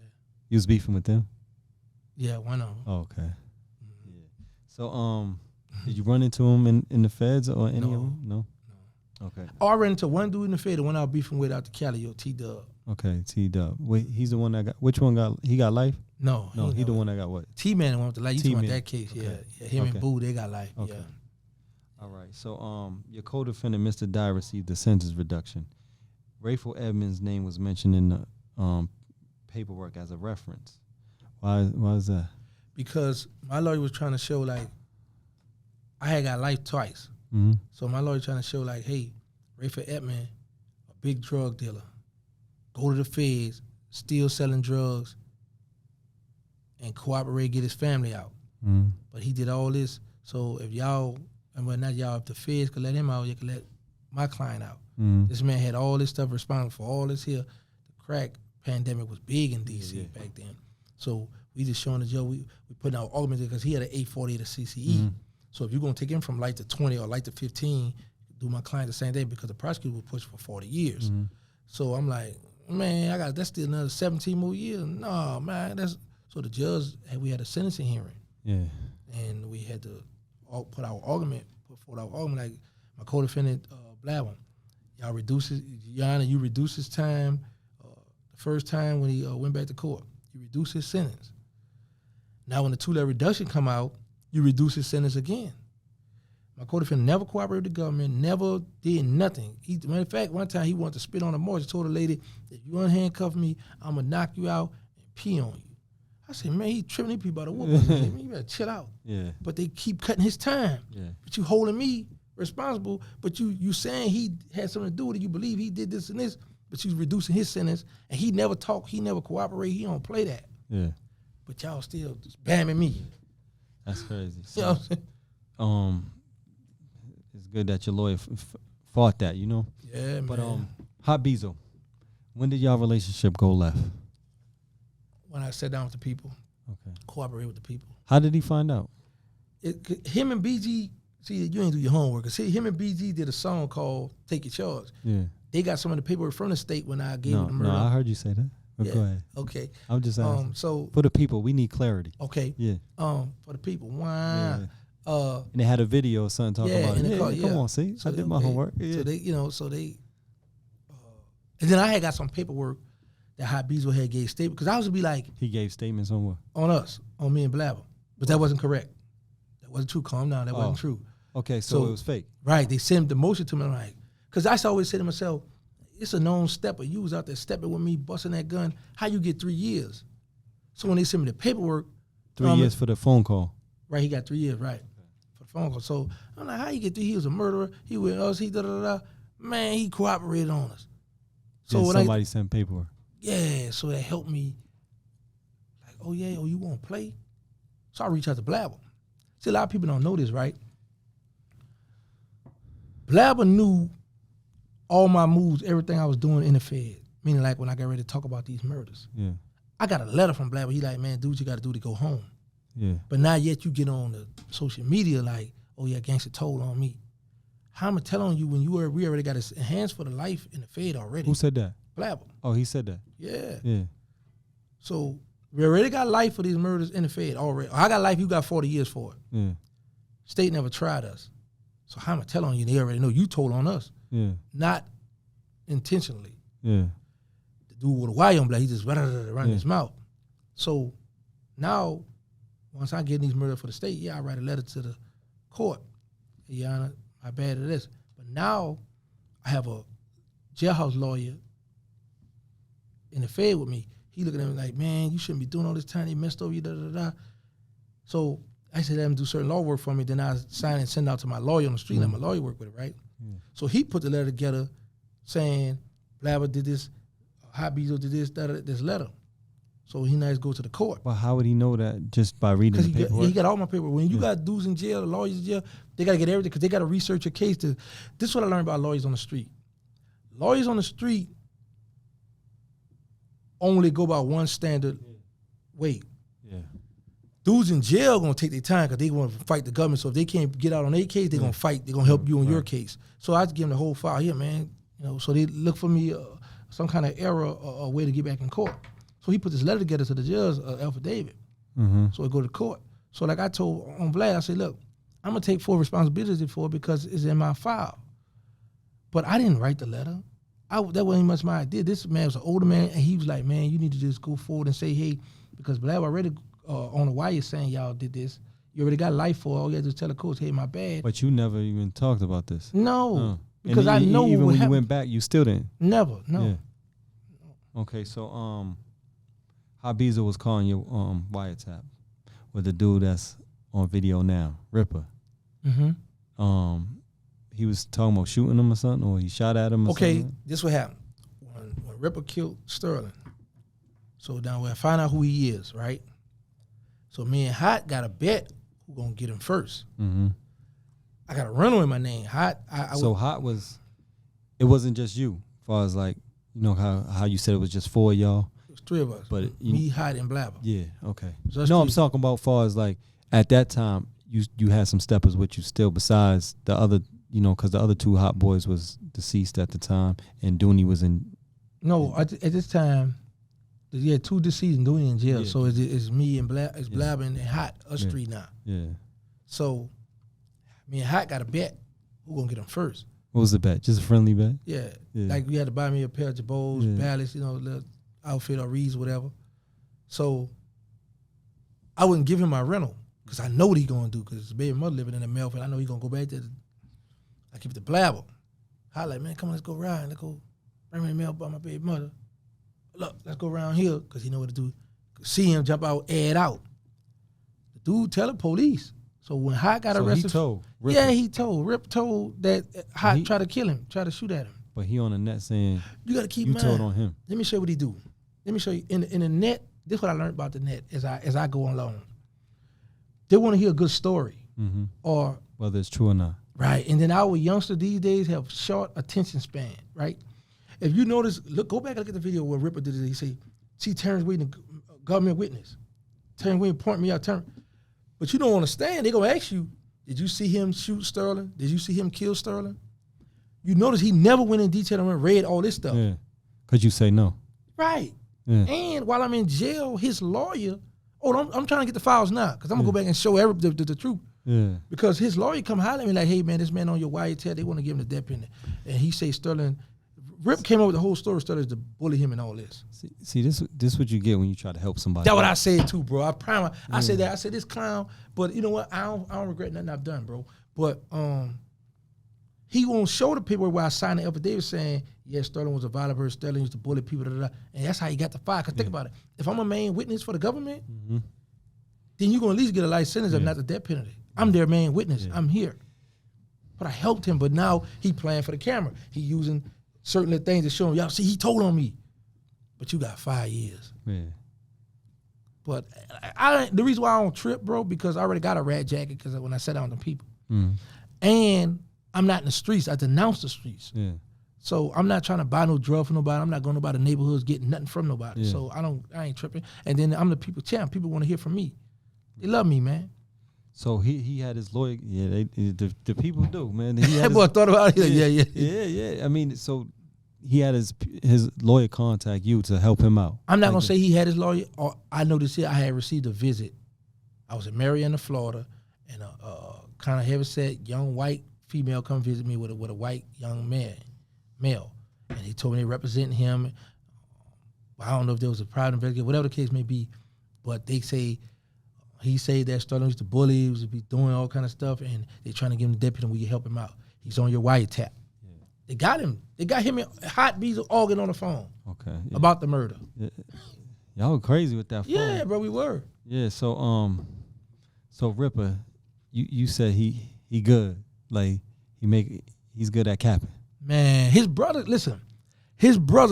You was beefing with them? Yeah, one of them. Oh, okay. Yeah. So, did you run into them in the feds or any of them? No. Okay. Oh, I ran into one dude in the Fed, the one I was beefing with out the Cali, T-Dub. Okay, T-Dub. Wait, he's the one that got, which one he got life? No, he the one that got what? T-Man the one with the life. You talking about that case, Okay. yeah. Him and Boo, they got life, Okay. yeah. All right, so your co-defendant, Mr. Dye, received a sentence reduction. Rayful Edmonds' name was mentioned in the paperwork as a reference. Why is that? Because my lawyer was trying to show, like, I had got life twice. Mm-hmm. So my lawyer trying to show, like, hey, Rayful Edmonds, a big drug dealer, go to the feds, still selling drugs, and cooperate, get his family out. Mm-hmm. But he did all this. So if y'all, and well, not y'all, if the feds could let him out, you could let my client out. Mm-hmm. This man had all this stuff responsible for all this here. The crack pandemic was big in D.C. back then. So we just showing the judge, we putting out arguments because he had an 840 at a CCE. Mm-hmm. So if you're going to take him from light to 20 or light to 15, do my client the same thing because the prosecutor will push for 40 years. Mm-hmm. So I'm like, man, that's still another 17 more years. No, man, so the judge, we had a sentencing hearing. Yeah. And we had to put forth our argument, like my co-defendant, Blabham. Y'all Your Honor, you reduce his time the first time when he went back to court. You reduce his sentence. Now when the 2-level reduction come out, you reduce his sentence again. My co-defendant never cooperated with the government, never did nothing. Matter of fact, one time he wanted to spit on a mortgage, told the lady, if you unhandcuff me, I'm going to knock you out and pee on you. I said, man, he tripping these people out of whoop. You better chill out. Yeah. But they keep cutting his time. Yeah. But you holding me responsible, but you saying he had something to do with it, you believe he did this and this, but you reducing his sentence, and he never talk, he never cooperate, he don't play that. Yeah. But y'all still just bamming me. That's crazy. You know what I'm saying? It's good that your lawyer fought that, you know? Yeah, But man. Hot Bezo, when did y'all relationship go left? When I sat down with the people, Okay. cooperate with the people. How did he find out? Him and BG, see, you ain't do your homework. See, him and BG did a song called Take Your Charge. Yeah. They got some of the paperwork from the state when I gave them the murder. No, I heard you say that. But Yeah. go ahead. Okay. I'm just asking. So For the people, we need clarity. okay. Yeah. For the people, why? Yeah. And they had a video or something talking about in it. the Yeah, car, come on, see? I did my homework. Yeah. So they, and then I had got some paperwork that Hot Bezo had gave statement because I was to be like He gave statements on what? on us, on me and Blabber, but that wasn't correct. That wasn't true. Calm down. That wasn't true. Okay, so it was fake. Right. They sent the motion to me. I'm like, because I always say to myself, it's a known stepper. You was out there stepping with me, busting that gun. How you get 3 years? So when they sent me the paperwork, 3 years for the phone call. right, he got 3 years, right, for the phone call. So I'm like, how you get 3? He was a murderer. He with us. He da-da-da-da. Man, he cooperated on us. So Then when somebody sent paperwork. yeah, so that helped me. Like, oh yeah, you want to play? So I reached out to Blabber. See, a lot of people don't know this, right? Blabber knew all my moves, everything I was doing in the Fed. Meaning, like when I got ready to talk about these murders, Yeah. I got a letter from Blabber. He like, man, do what you got to do to go home. Yeah. But not yet you get on the social media like, oh yeah, gangster told on me. How am I telling you when we already got his hands for the life in the Fed already? Who said that? Blabber. Oh, he said that. Yeah. Yeah. So we already got life for these murders in the Fed already. I got life, you got 40 years for it. Yeah. State never tried us. So how am I telling you? They already know you told on us. Yeah. Not intentionally. Yeah. The dude with a wire on black, he just run his mouth. So now, once I get these murders for the state, yeah, I write a letter to the court. Your Honor, my bad at this. But now I have a jailhouse lawyer in the Fed with me. He looking at me like, man, you shouldn't be doing all this time. They messed over you, da-da-da-da. So I said, let him do certain law work for me. Then I sign and send out to my lawyer on the street. Let my lawyer work with it, right? So he put the letter together saying, Blabber did this, Hot Bezo did this, this letter. So he nice go to the court. But how would he know that just by reading the Because paperwork? he got all my paperwork. When you got dudes in jail, lawyers in jail, they got to get everything because they got to research your case. This is what I learned about lawyers on the street. Lawyers on the street only go by one standard way. Yeah. Dudes in jail going to take their time because they want to fight the government. So if they can't get out on their case, they're going to fight. They're going to help you on your case. So I just give them the whole file. Here, man. So they look for me some kind of error or way to get back in court. So he put this letter together to the judge, affidavit. So it go to court. So like I told on Vlad, I said, look, I'm gonna take full responsibility for it because it's in my file. But I didn't write the letter. That wasn't much my idea. This man was an older man, and he was like, man, you need to just go forward and say, hey, because Vlad already on the wire saying y'all did this. You already got life for it. All you had to do is tell the coach, hey, my bad. But you never even talked about this. No, because I know even what when happened. you went back, you still didn't. Never, no. Yeah. Okay, so Habiza was calling your wiretap with the dude that's on video now, Ripper. He was talking about shooting him or something, or he shot at him or something. Okay, this what happened. When Ripper killed Sterling, so now we find out who he is, right? So me and Hot got a bet who gonna get him first. I got a rental in my name. Hot. So Hot was, it wasn't just you, as far as like, you know how you said it was just 4 of y'all? It was 3 of us. But me, Hot, and Blabber. Yeah, okay. So no, I'm talking about far as like, at that time, you had some steppers with you still besides the other, you know, because the other 2 Hot boys was deceased at the time, and Dooney was in. No, at this time, yeah, 2 deceased and Dooney in jail. Yeah. So it's me and Blabber and Hot, us 3 now. Yeah. So me and Hot got a bet who gonna get him first. What was the bet? Just a friendly bet? Yeah. Like you had to buy me a pair of Jabos, Balance, you know, little outfit or Reeds, whatever. So I wouldn't give him my rental because I know what he gonna do because his baby mother living in the Melville. I know he gonna go back there. I keep the Blabber. I like, man, come on, let's go ride. Let's go bring me the mail by my baby mother. Look, let's go around here because he know what to do. See him jump out, add out. The dude tell the police. So when Hot got arrested, he told Rip. Yeah, he told. Rip told that Hot tried to kill him, tried to shoot at him. But he on the net saying you got to keep. You told on him. Let me show you what he do. Let me show you in the net. This is what I learned about the net as I go along. They want to hear a good story, or whether it's true or not. Right, and then our youngsters these days have short attention span. Right, if you notice, go back and look at the video where Ripper did it. He say, "See Terrence Williams, government witness. Terrence Williams point me out, Terrence." But you don't understand. They're going to ask you, did you see him shoot Sterling? Did you see him kill Sterling? You notice he never went in detail and read all this stuff. Yeah, because you say no. Right. Yeah. And while I'm in jail, his lawyer, I'm trying to get the files now because I'm going to go back and show the truth. Yeah. Because his lawyer come holler at me like, hey, man, this man on your wiretap, they want to give him the death penalty. And he say Sterling, Rip came up with the whole story. Sterling to bully him and all this. See, this what you get when you try to help somebody. That's what I said too, bro. I promise. I said that. I said this clown, but you know what? I don't regret nothing I've done, bro. But he won't show the paper where I signed the affidavit saying, yeah, Sterling was a violent person. Sterling used to bully people, and that's how he got the fire. Because think about it. If I'm a main witness for the government, then you're going to at least get a life sentence of not the death penalty. I'm their main witness. I'm here. But I helped him, but now he playing for the camera. He using certain little things to show him, y'all see, he told on me. But you got 5 years. Yeah. But the reason why I don't trip, bro, because I already got a rat jacket because when I sat down with them people. And I'm not in the streets. I denounce the streets. Yeah. So I'm not trying to buy no drug from nobody. I'm not going to nobody neighborhoods getting nothing from nobody. Yeah. So I ain't tripping. And then I'm the people champ. People want to hear from me. They love me, man. So he had his lawyer. Yeah, the people do, man. That boy thought about it. Yeah. I mean, so he had his lawyer contact you to help him out. I'm not gonna say he had his lawyer. Or I know this here. I had received a visit. I was in Marietta, Florida, and a kind of heavyset young white female come visit me with a white young male, and he told me they representing him. I don't know if there was a private investigator, whatever the case may be, but they say. He said that Sterling used to bully, he was be doing all kind of stuff, and they're trying to give him the deputy and we can help him out. He's on your wiretap. Yeah. They got him. They got him in Hot Bees Organ on the phone. Okay. Yeah. About the murder. Yeah. Y'all were crazy with that phone. Yeah, bro, we were. Yeah, so Ripper, you said he good. Like he's good at capping. Man, his brother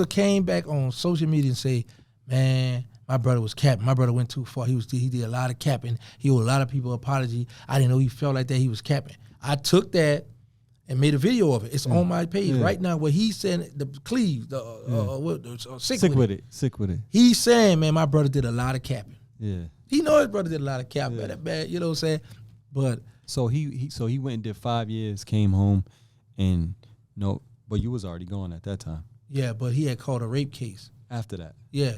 came back on social media and say, man, my brother was capping. My brother went too far. He did a lot of capping. He owed a lot of people an apology. I didn't know he felt like that. He was capping. I took that and made a video of it. It's on my page right now where he's saying the Cleve, sick with it. He's saying, man, my brother did a lot of capping. Yeah. He know his brother did a lot of capping. That bad, you know what I'm saying? But so he went and did 5 years, came home, and but you was already gone at that time. Yeah, but he had called a rape case. After that. Yeah.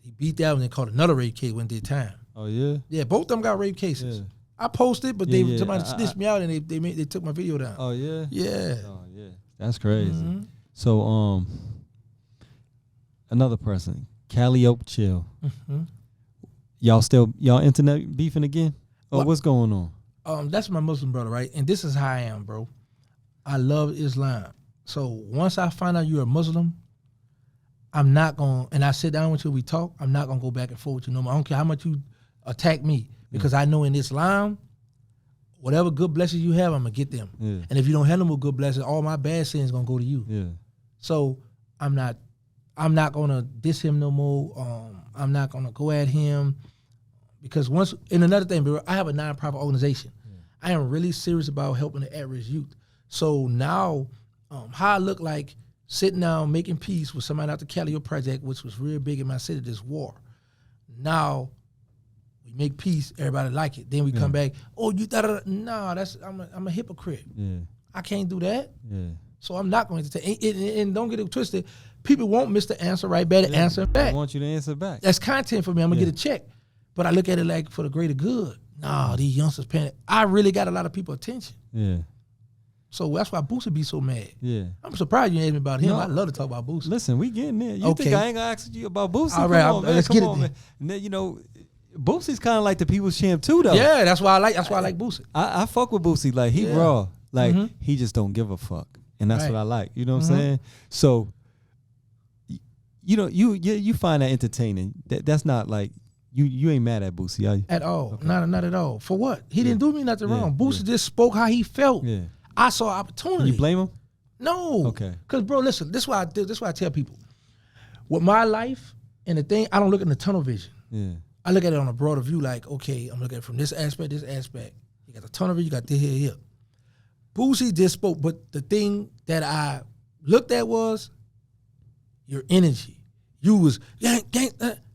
He beat that one and called another rape case when did time. Oh yeah. Yeah, both of them got rape cases. Yeah. I posted, but somebody snitched me out and they took my video down. Oh yeah. Yeah. Oh yeah. That's crazy. So another person, Cali Oak Chill. Y'all internet beefing again? Oh, what's going on? That's my Muslim brother, right? And this is how I am, bro. I love Islam. So once I find out you're a Muslim, I'm not going to, and I sit down with you, we talk, I'm not going to go back and forth with you no more. I don't care how much you attack me, because I know in Islam, whatever good blessings you have, I'm going to get them. Yeah. And if you don't have them with good blessings, all my bad sins going to go to you. Yeah. So I'm not going to diss him no more. I'm not going to go at him, because and another thing, bro, I have a nonprofit organization. I am really serious about helping the at-risk youth. So now, how I look like sitting down making peace with somebody out the Cali Project, which was real big in my city, this war. Now we make peace, everybody like it. Then we come back, oh, you thought, no, I'm a hypocrite. Yeah. I can't do that. Yeah. So I'm not going to take and don't get it twisted. People won't miss the answer right back, answer back. I want you to answer back. That's content for me. I'm gonna get a check. But I look at it like for the greater good. Nah, these youngsters paying. I really got a lot of people attention. Yeah. So that's why Boosie be so mad. Yeah. I'm surprised you asked me about him. No. I love to talk about Boosie. Listen, we getting there. You Okay. think I ain't gonna ask you about Boosie? All right, Come on, man. let's Come get it on, then. man. And then, you know, Boosie's kind of like the people's champ too, though. Yeah, that's why I like Boosie. I fuck with Boosie. Like he raw. Like he just don't give a fuck, and that's Right. what I like. You know what I'm saying? So, you know, you find that entertaining. That's not like you ain't mad at Boosie, are you? At all. Okay. Not at all. For what? He didn't do me nothing Yeah, wrong. Boosie just spoke how he felt. Yeah. I saw opportunity. Can you blame him? No. Okay. Because, bro, listen, this is why I do. This is why I tell people. With my life and the thing, I don't look in the tunnel vision. Yeah. I look at it on a broader view, like, okay, I'm looking at it from this aspect. You got the tunnel vision, you got this here. Boosie just spoke, but the thing that I looked at was your energy. You was, gang.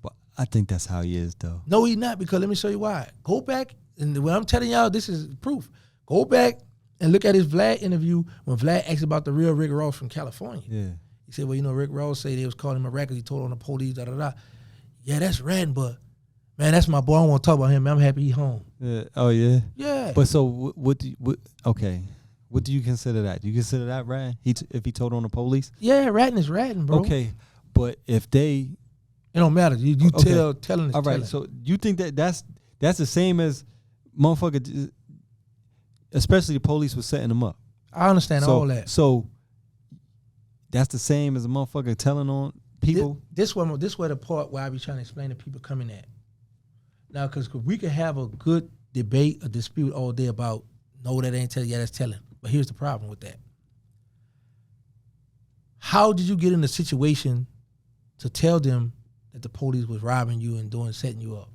But I think that's how he is, though. No, he not, because let me show you why. Go back, and when I'm telling y'all, this is proof. Go back and look at his Vlad interview when Vlad asked about the real Rick Ross from California. Yeah. He said, well, you know, Rick Ross said they was calling him a rat because he told on the police, da-da-da. Yeah, that's ratting, but, man, that's my boy. I don't want to talk about him. Man, I'm happy he's home. Yeah. Oh, yeah? Yeah. But so okay. What do you consider that? Do you consider that ratting? If he told on the police? Yeah, ratting is ratting, bro. Okay. But if they... It don't matter. You Okay. telling is All right, telling. so you think that's the same as motherfucker, especially the police was setting them up. I understand all that. So that's the same as a motherfucker telling on people. This where the part where I be trying to explain to people coming at. Now, because we could have a good debate, a dispute all day about, no, that ain't telling, yeah, that's telling. But here's the problem with that. How did you get in a situation to tell them that the police was robbing you and setting you up?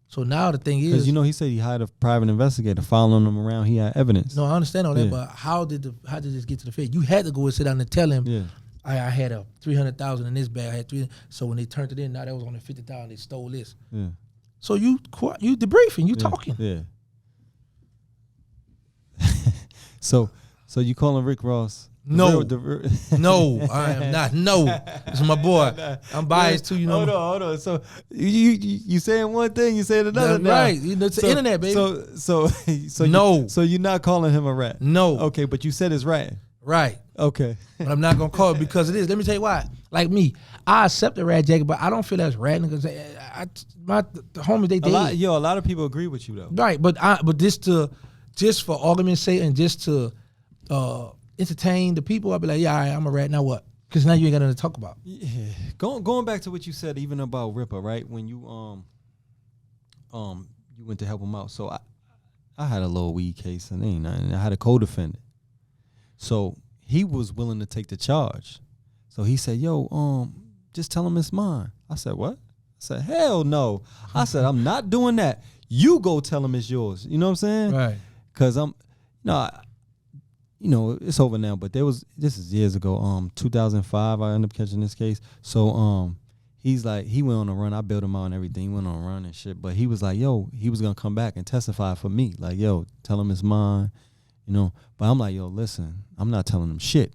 So now the thing is, Because you know he said he hired a private investigator following him around. He had evidence. no, I understand all that, Yeah. but how did this get to the Fed? You had to go and sit down and tell him, Yeah. I had a $300,000 in this bag. I had $300,000. So when they turned it in, now that was only $50,000. They stole this. Yeah. So you debriefing, you talking. Yeah. So you calling Rick Ross? No, no, I am not. No, it's my boy. I'm biased too, you know. Hold on. So you saying one thing, you saying another. That's now. right. You know, it's the internet, baby. So No. So you're not calling him a rat? No. Okay, but you said it's rat. Right. Okay. But I'm not gonna call it because it is. Let me tell you why. Like me, I accept the rat jacket, but I don't feel that's ratting because the homies they did. A lot of people agree with you though. Right, but just for argument's sake and just to entertain the people, I'll be like, yeah, all right, I'm a rat. Now what? Because now you ain't got nothing to talk about. Yeah. Going back to what you said, even about Ripper, right? When you you went to help him out. So I had a little weed case and ain't nothing. I had a co-defendant. So he was willing to take the charge. So he said, yo, just tell him it's mine. I said, what? I said, hell no. I said, I'm not doing that. You go tell him it's yours. You know what I'm saying? Right. Because it's over now, but this is years ago, 2005, I ended up catching this case. So he's like, he went on a run. I bailed him out and everything. He went on a run and shit. But he was like, yo, he was going to come back and testify for me. Like, yo, tell him it's mine, you know. But I'm like, yo, listen, I'm not telling him shit.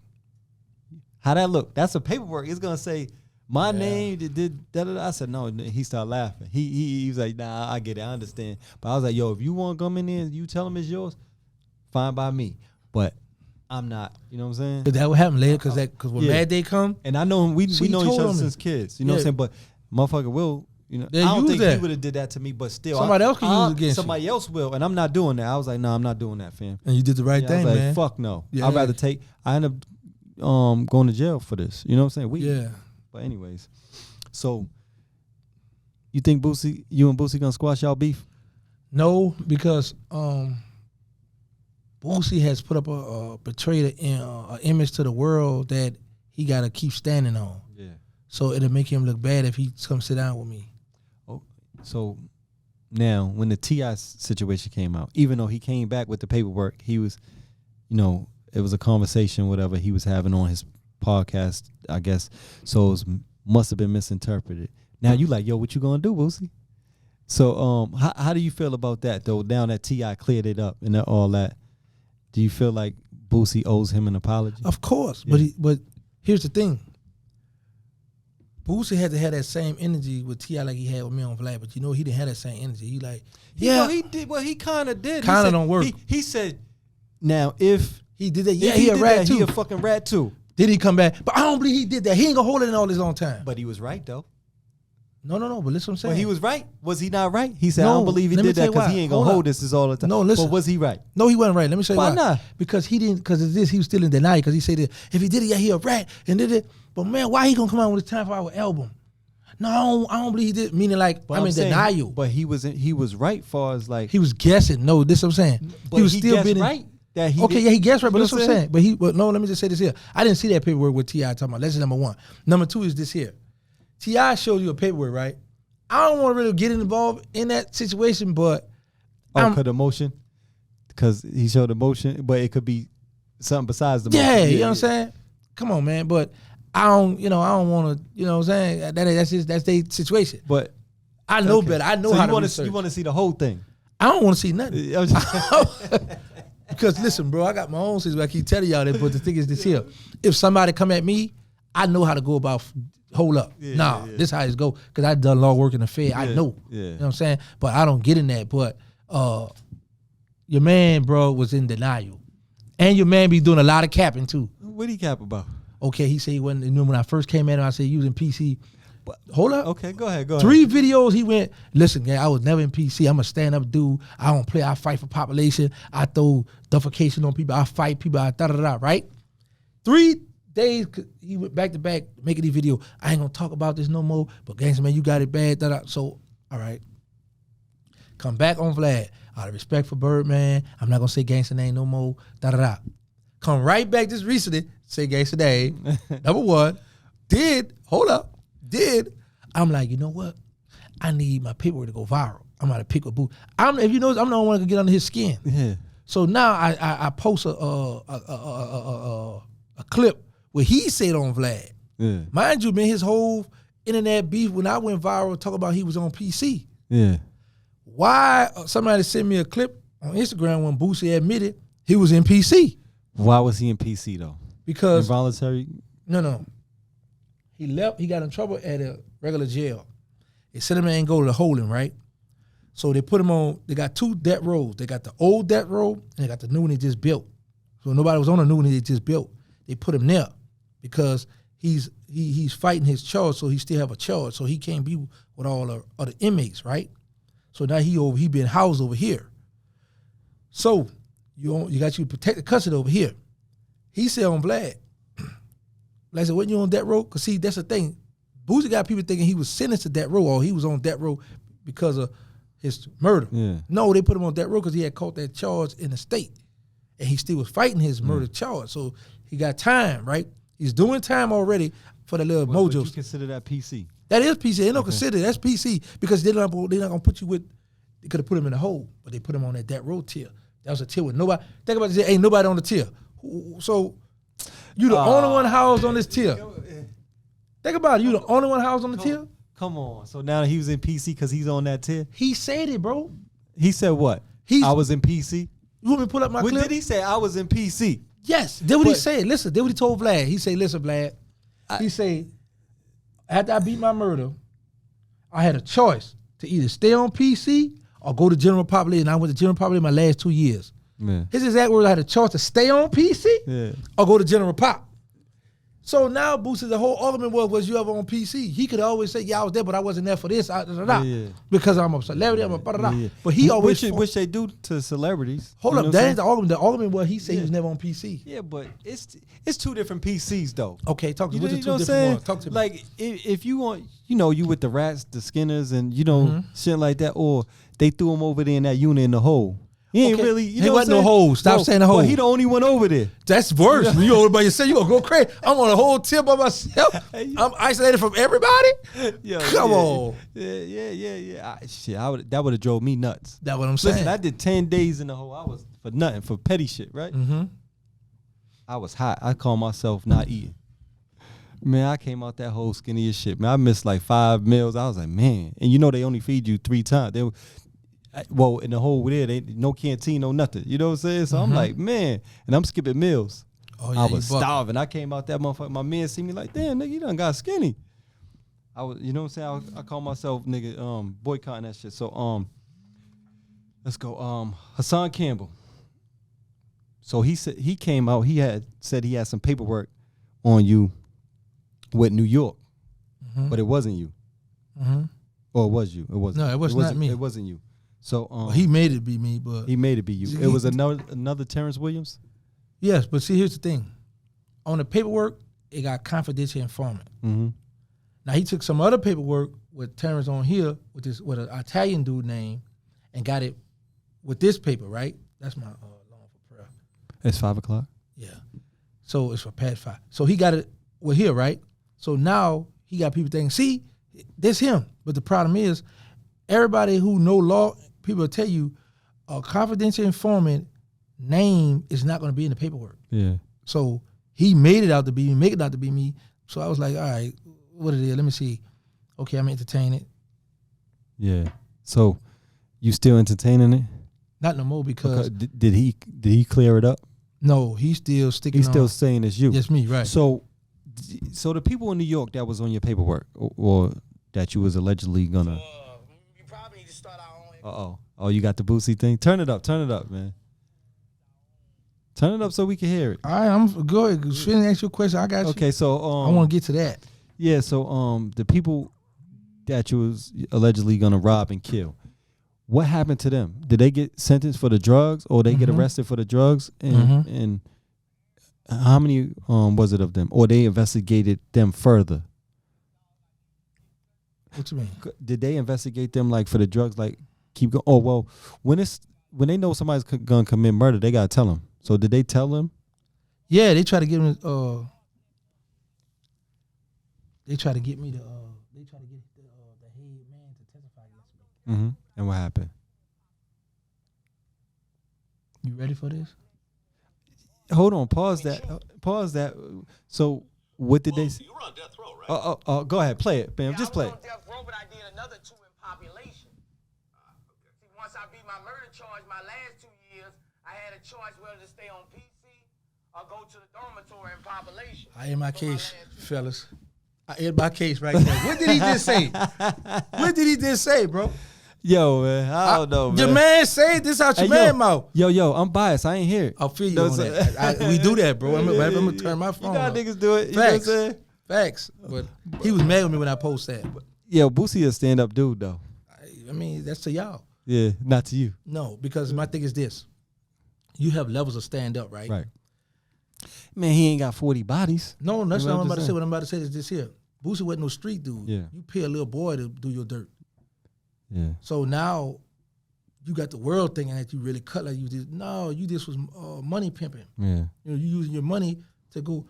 How that look? That's a paperwork. It's gonna say my name. Did da, da, da. I said no. He started laughing. He was like, nah, I get it. I understand. But I was like, yo, if you want to come in there and you tell him it's yours, fine by me. But I'm not. You know what I'm saying? That would happen later because when Mad Day come, and I know him. We know each other him. since kids. You know what I'm saying? But motherfucker will. You know, I don't think he would have did that to me, but still, somebody else can use it against somebody else will, and I'm not doing that. I was like, no, I'm not doing that, fam. And you did the right thing, I was like, man. fuck no. Yeah. I'd rather take. I end up going to jail for this. You know what I'm saying? But anyways, so you think you and Boosie gonna squash y'all beef? No, because Boosie has put up betrayed an image to the world that he got to keep standing on. Yeah. So it'll make him look bad if he come sit down with me. Oh, so now when the T.I. situation came out, even though he came back with the paperwork, he was, you know, it was a conversation, whatever he was having on his podcast, I guess. So it must have been misinterpreted. Now you like, yo, what you gonna do, Boosie? So how do you feel about that though? Now that T.I. cleared it up and all that, do you feel like Boosie owes him an apology? Of course, yeah. But here's the thing. Boosie had to have that same energy with T.I. like he had with me on Vlad, but you know he didn't have that same energy. He like, yeah, he did. Well, he kind of did. Kind of don't work. He said, now if he did that, yeah, he a rat too. He a fucking rat too. Did he come back? But I don't believe he did that. He ain't gonna hold it in all his own time. But he was right though. No. But listen what I'm saying. Well, he was right. Was he not right? He said, I don't believe he did that because he ain't gonna hold this all the time. No, listen. But was he right? No, he wasn't right. Let me show you why. Why not? Because he didn't. Because of this, he was still in denial. Because he said that if he did it, yeah, he a rat and did it. But man, why he gonna come out with his time for our album? No, I don't believe he did. Meaning like I'm in denial. But he was right far as like he was guessing. No, this is what I'm saying. But he was still being right. That he okay, did. yeah, he guessed right, but that's what I'm saying. But no, let me just say this here. I didn't see that paperwork with T.I. talking about. That's number one. Number two is this here. T.I. showed you a paperwork, right? I don't want to really get involved in that situation, but because emotion, because he showed emotion, but it could be something besides the motion. Yeah, you know what I'm saying? Come on, man. But I don't want to, you know what I'm saying? That's their situation. But I know better. I know how to research. You want to see the whole thing? I don't want to see nothing. Because listen, bro, I got my own situation. I keep telling y'all that, but the thing is this here. If somebody come at me, I know how to go about, hold up. This how it's go. Because I done law work in the Fed. I know. Yeah. You know what I'm saying? But I don't get in that. But your man, bro, was in denial. And your man be doing a lot of capping, too. What he cap about? Okay, he said he wasn't, you know, when I first came at him, I said using PC. But hold up. Okay, go ahead. 3 videos he went, listen, gang, I was never in PC. I'm a stand-up dude. I don't play. I fight for population. I throw defecation on people. I fight people. I da-da-da, right? 3 days, he went back to back making these videos. I ain't going to talk about this no more, but gangsta, man, you got it bad. Da-da. So, all right. Come back on Vlad. Out of respect for Birdman, I'm not going to say gangsta name no more. Da-da-da. Come right back just recently, say gangsta name. Number one, I'm like, you know what? I need my paperwork to go viral. I'm about to pick a boo. If you know, I'm the only one that can get under his skin. Yeah. So now I post a clip where he said on Vlad. Yeah. Mind you, man, his whole internet beef when I went viral, talk about he was on PC. Yeah. Why somebody sent me a clip on Instagram when Boosie admitted he was in PC? Why was he in PC though? Because involuntary. No. He left. He got in trouble at a regular jail. They sent him and go to the holding, right? So they put him on. They got 2 death rows. They got the old death row and they got the new one they just built. So nobody was on the new one they just built. They put him there because he's fighting his charge, so he still have a charge, so he can't be with all the other inmates, right? So now he been housed over here. So you got you protected custody over here. He said on Vlad. Like I said, wasn't you on death row? Because see, that's the thing. Boosie got people thinking he was sentenced to death row or he was on death row because of his murder. Yeah. No, they put him on death row because he had caught that charge in the state. And he still was fighting his murder charge. So he got time, right? He's doing time already for the little mojos. Would you consider that PC? That is PC. They don't consider that's PC because they're not going to put you with, they could have put him in the hole, but they put him on that death row tier. That was a tier with nobody. Think about this, ain't nobody on the tier. So you the only one housed on this tier. Think about it. You the only one housed on the tier? Come on. So now he was in PC because he's on that tier? He said it, bro. He said what? I was in PC? You want me to pull up my clip? What did he say? I was in PC. Yes, did what he said. Listen, did what he told Vlad. He said, listen, Vlad. He said, after I beat my murder, I had a choice to either stay on PC or go to general population. I went to general population my last 2 years. Yeah. His exact words, I had a choice to stay on PC or go to general pop. So now, Boosie, the whole argument was you ever on PC? He could always say, yeah, I was there, but I wasn't there for this, because I'm a celebrity, I'm a blah. But he always... Which they do to celebrities. Hold up, that ain't the argument. The argument was he said he was never on PC. Yeah, but it's two different PCs, though. Okay, talk to me. What's the You know two what I'm different saying? ones? Talk to me. Like, if you want, you with the Rats, the Skinners, and, shit like that, or they threw him over there in that unit in the hole. He ain't really, he wasn't no hole. Stop saying the hole. Well, he the only one over there. That's worse. You over by yourself, you gonna go crazy. I'm on a whole tip by myself. I'm isolated from everybody. Come on. Yeah. That would have drove me nuts. That's what I'm saying. Listen, I did 10 days in the hole. I was for nothing, for petty shit, right? Mm-hmm. I was hot. I called myself not eating. Man, I came out that whole skinny as shit. Man, I missed like 5 meals. I was like, man. And they only feed you 3 times. In the whole there, they no canteen, no nothing. You know what I'm saying? So I'm like, man, and I'm skipping meals. Oh, yeah, I was starving. I came out that motherfucker. My man see me like, damn, nigga, you done got skinny. I was, you know what I'm saying? I call myself nigga boycotting that shit. So let's go. Hassan Campbell. So he said he came out. He said he had some paperwork on you with New York, but it wasn't you. Or it was you? It wasn't. No, it was not me. It wasn't you. So he made it be me, but he made it be you. It was another Terrence Williams. Yes, but see, here's the thing. On the paperwork, it got confidential informant. Mm-hmm. Now he took some other paperwork with Terrence on here with an Italian dude name, and got it with this paper, right? That's my long for prayer. It's 5 o'clock. Yeah. So it's for past 5. So he got it with here, right? So now he got people thinking, see, this him. But the problem is, everybody who know law, people will tell you a confidential informant name is not going to be in the paperwork. Yeah. So he made it out to be me, make it out to be me. So I was like, all right, what it is? Let me see. Okay, I'm entertaining it. Yeah. So you still entertaining it? Not no more because did he clear it up? No, he's still sticking. He's still on. saying it's you. Yes, me, right. So the people in New York that was on your paperwork or that you was allegedly gonna. You probably need to start our own. Oh, you got the Boosie thing? Turn it up, man. Turn it up so we can hear it. All right, I'm go ahead. Finish ask you a question. I got you. Okay, so I want to get to that. Yeah, so the people that you was allegedly gonna rob and kill, what happened to them? Did they get sentenced for the drugs, or they get arrested for the drugs? And how many was it of them, or they investigated them further? What you mean? Did they investigate them like for the drugs? Like keep going. Oh well, when they know somebody's gonna commit murder, they gotta tell them. So did they tell them? Yeah, they try to get him. They try to get me to. They try to get the head man to testify against me. Mm-hmm. And what happened? You ready for this? Hold on. Pause that. So what did they say? You're on death row, right? Go ahead. Play it, Bam. Just play it. I was on death row, but I did another 2 in population. See, once I beat my murder charge, my last 2 years, I had a choice whether to stay on PC or go to the dormitory in population. I end my case, fellas. I end my case right there. What did he just say? What did he just say, bro? Yo, man, I don't know, man. Your man say this out your man mouth. Yo, I'm biased. I ain't hear it. I'll feel you on that. We do that, bro. I'm gonna turn my phone You know how off. niggas do it. You Facts. know what I'm saying? Facts. But he was mad with me when I posted that. But Yo, Boosie a stand-up dude, though. I mean, that's to y'all. Yeah, not to you. No, because my thing is this. You have levels of stand up, right? Right. Man, he ain't got 40 bodies. No, that's You not know what I'm about to saying? say. What I'm about to say is this here. Boosie wasn't no street dude. Yeah. You pay a little boy to do your dirt. Yeah. So now you got the world thinking that you really cut like you did. No, you just was money pimping. Yeah. You know, you using your money to go.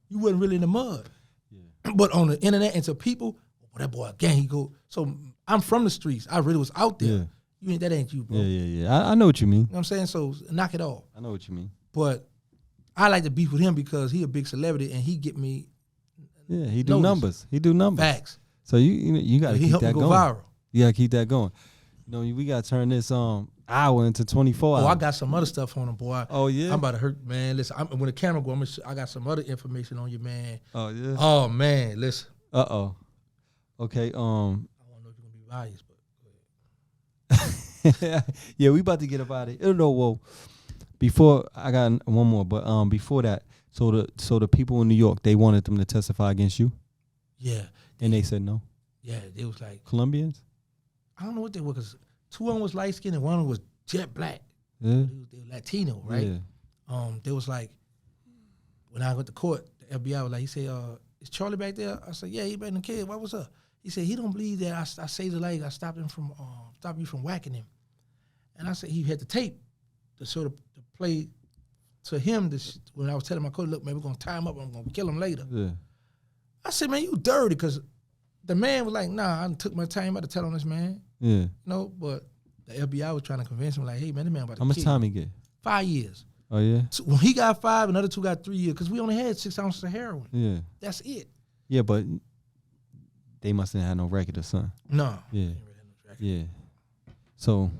You wasn't really in the mud. Yeah. But on the internet and to people, oh, that boy again, he go. So I'm from the streets. I really was out there. Yeah. You ain't that ain't you, bro. Yeah. I know what you mean. You know what I'm saying? So knock it off. I know what you mean. But I like to beef with him because he a big celebrity and he get me. Yeah, he do Notice. numbers. He do numbers. Facts. So you got to He keep helped me that go going. viral. You got to keep that going. You know, we got to turn this. hour into 24 hours. Oh, I got some other stuff on him, boy. Oh, yeah? I'm about to hurt, man. Listen, when the camera go, I got some other information on you, man. Oh, yeah? Oh, man, listen. Uh-oh. Okay, I don't know if you're going to be biased, but go ahead. yeah, we about to get up out of it. No, well, before, I got one more, but before that, so the people in New York, they wanted them to testify against you? Yeah. And they said no? Yeah, it was like, Colombians? I don't know what they were, because two of them was light skinned and one of them was jet black. Yeah. They were Latino, right? Yeah. They was like, when I went to court, the FBI was like, he said, is Charlie back there? I said, yeah, he back in the kid. What was up? He said, he don't believe that I saved the leg. I stopped you from whacking him. And I said, he had the tape to sort of to play to him when I was telling my coach, look, man, we're going to tie him up. I'm going to kill him later. Yeah. I said, man, you dirty, because the man was like, nah, I took my time out to tell on this man. Yeah. You know, but the FBI was trying to convince him, like, hey, man, this man about to How much kill time you. he get? 5 years. Oh, yeah? So when he got 5, another 2 got 3 years, because we only had 6 ounces of heroin. Yeah. That's it. Yeah, but they must have had no record or something. No. Yeah. Yeah. So,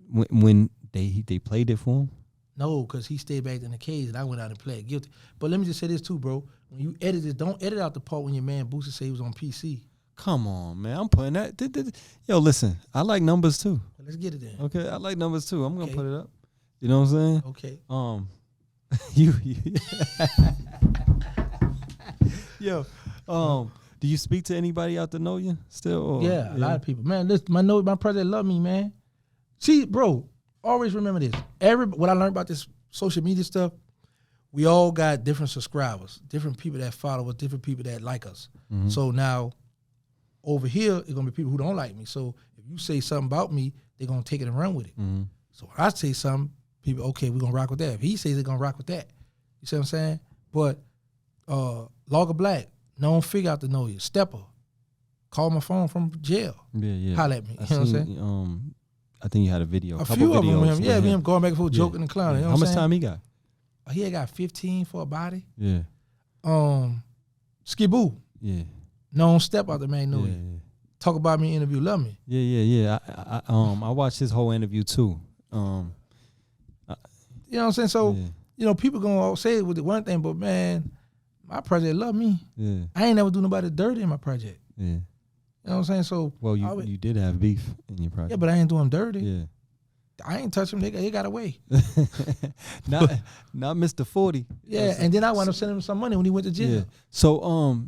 when they played it for him? No, because he stayed back in the cage and I went out and played guilty. But let me just say this too, bro. When you edit it, don't edit out the part when your man Boosie say he was on PC. Come on, man. I'm putting that. Yo, listen, I like numbers too. Let's get it then. Okay, I like numbers too. I'm going to Okay. put it up. You know what I'm saying? Okay. You Yo, do you speak to anybody out there know you still? Or, Yeah, a lot of people. Man, listen, my president love me, man. See, bro, always remember this. What I learned about this social media stuff, we all got different subscribers, different people that follow us, different people that like us. Mm-hmm. So now, over here, it's going to be people who don't like me. So if you say something about me, they're going to take it and run with it. Mm-hmm. So when I say something, people, okay, we're going to rock with that. If he says they're going to rock with that. You see what I'm saying? But Logger Black, known figure out to know you. Stepper, call my phone from jail. Yeah. Holler at me. You know what I'm saying? I think you had a video. A couple few of them videos with him. Yeah, with him going back and forth, joking and clowning. You know How what much I'm saying? time he got? He had got 15 for a body. Yeah. Skiboo, Yeah. known step out the man know Yeah. you. Talk about me, interview, love me. Yeah. I watched his whole interview too. You know what I'm saying? So, Yeah. you know, people gonna say it with the one thing, but man, my project love me. Yeah. I ain't never do nobody dirty in my project. Yeah. You know what I'm saying? So, Well, you did have beef in your project. yeah, but I ain't doing dirty. Yeah. I ain't touch him. They got away. not Mr. 40. Yeah, and then I wound up sending him some money when he went to jail. Yeah. So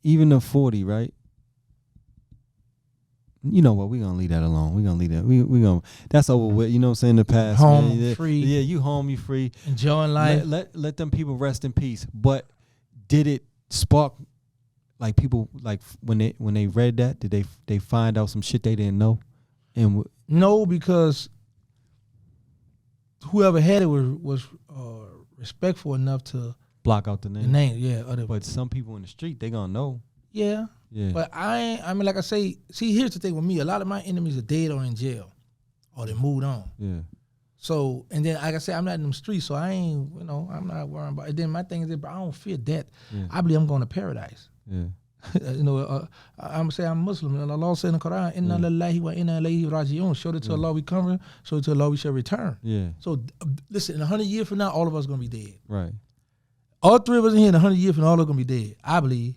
even the 40, right? You know what? We're gonna leave that alone. We're gonna leave that. We gonna that's over with. You know what I'm saying? The past. Home, man. Yeah, free. Yeah, you home, you free. Enjoying life. Let them people rest in peace. But did it spark like people like when they read that? Did they find out some shit they didn't know? And No, because whoever had it was respectful enough to block out the the name. name. Yeah, But some people in the street, they gonna know. yeah. Yeah. But I mean, like I say, see, here's the thing with me. A lot of my enemies are dead or in jail, or they moved on. Yeah. So, and then like I say, I'm not in them streets, so I ain't, I'm not worrying about it. Then my thing is, I don't fear death. Yeah. I believe I'm going to paradise. Yeah. I'm saying I'm Muslim. And Allah said in the Quran, "Inna lillahi wa inna ilayhi raji'un." Show it to Allah we come, show it to Allah we shall return. Yeah. So listen, in 100 years from now, all of us gonna be dead. Right. All 3 of us in here in 100 years from now, all of us gonna be dead. I believe.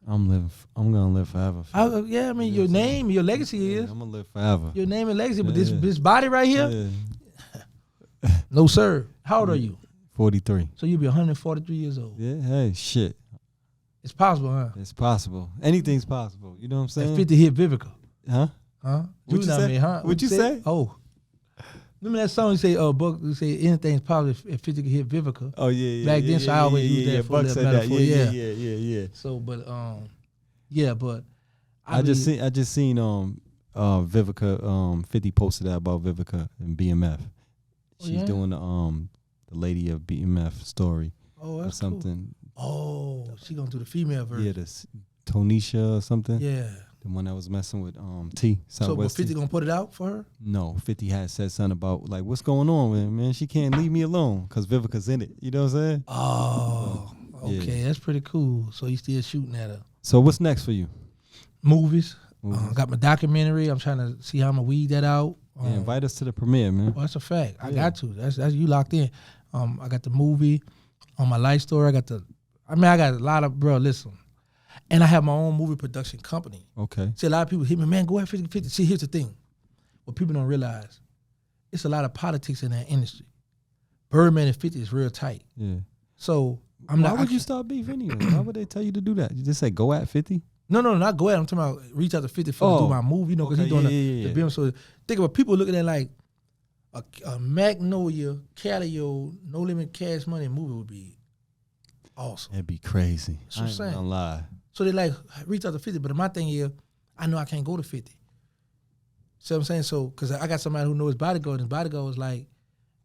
I'm gonna live forever. Yeah, I mean, your name, your legacy is. I'm gonna live forever. Your name and legacy, but Yeah. this body right here, Yeah. no sir. How old are you? 43. So you'll be 143 years old. Yeah. Hey, shit. It's possible, huh? It's possible. Anything's possible. You know what I'm saying? At 50 hit Vivica. Huh? Huh? What'd you know say? me, huh? What'd you say? Oh. Remember that song you say, Buck, you say anything's possible if 50 could hit Vivica. Oh yeah. Back then, so I always use that for Buck that said that. metaphor, Yeah. So, but, but I just seen Vivica 50 posted that about Vivica and BMF. She's doing the lady of BMF story oh, or that's something. Cool. Oh, she gonna do the female version. Yeah, this Tonisha or something. Yeah. The one that was messing with T. So, but Southwest 50 T. gonna put it out for her? No, 50 had said something about like what's going on with her, man. She can't leave me alone because Vivica's in it. You know what I'm saying? Oh, okay, Yeah. that's pretty cool. So you still shooting at her? So what's next for you? Movies. Got my documentary. I'm trying to see how I'm gonna weed that out. Yeah, invite us to the premiere, man. Well, that's a fact. I got to. That's you locked in. I got the movie on my life story. I got a lot of, bro, listen. And I have my own movie production company. Okay. See, a lot of people hit me, man, go at 50-50. See, here's the thing. What people don't realize, it's a lot of politics in that industry. Birdman and 50 is real tight. Yeah. So Why would you start beef anyway? Why would they tell you to do that? You just say go at 50? No, not go at. I'm talking about reach out to 50 for to do my movie, you know, because he's doing the film. So think about people looking at like a Magnolia, Calio, No Limit Cash Money movie would be awesome. It'd be crazy. That's what I'm saying. I ain't gonna lie. So they like reach out to 50, but my thing is, I know I can't go to 50. See what I'm saying? So, because I got somebody who knows his bodyguard, and his bodyguard was like,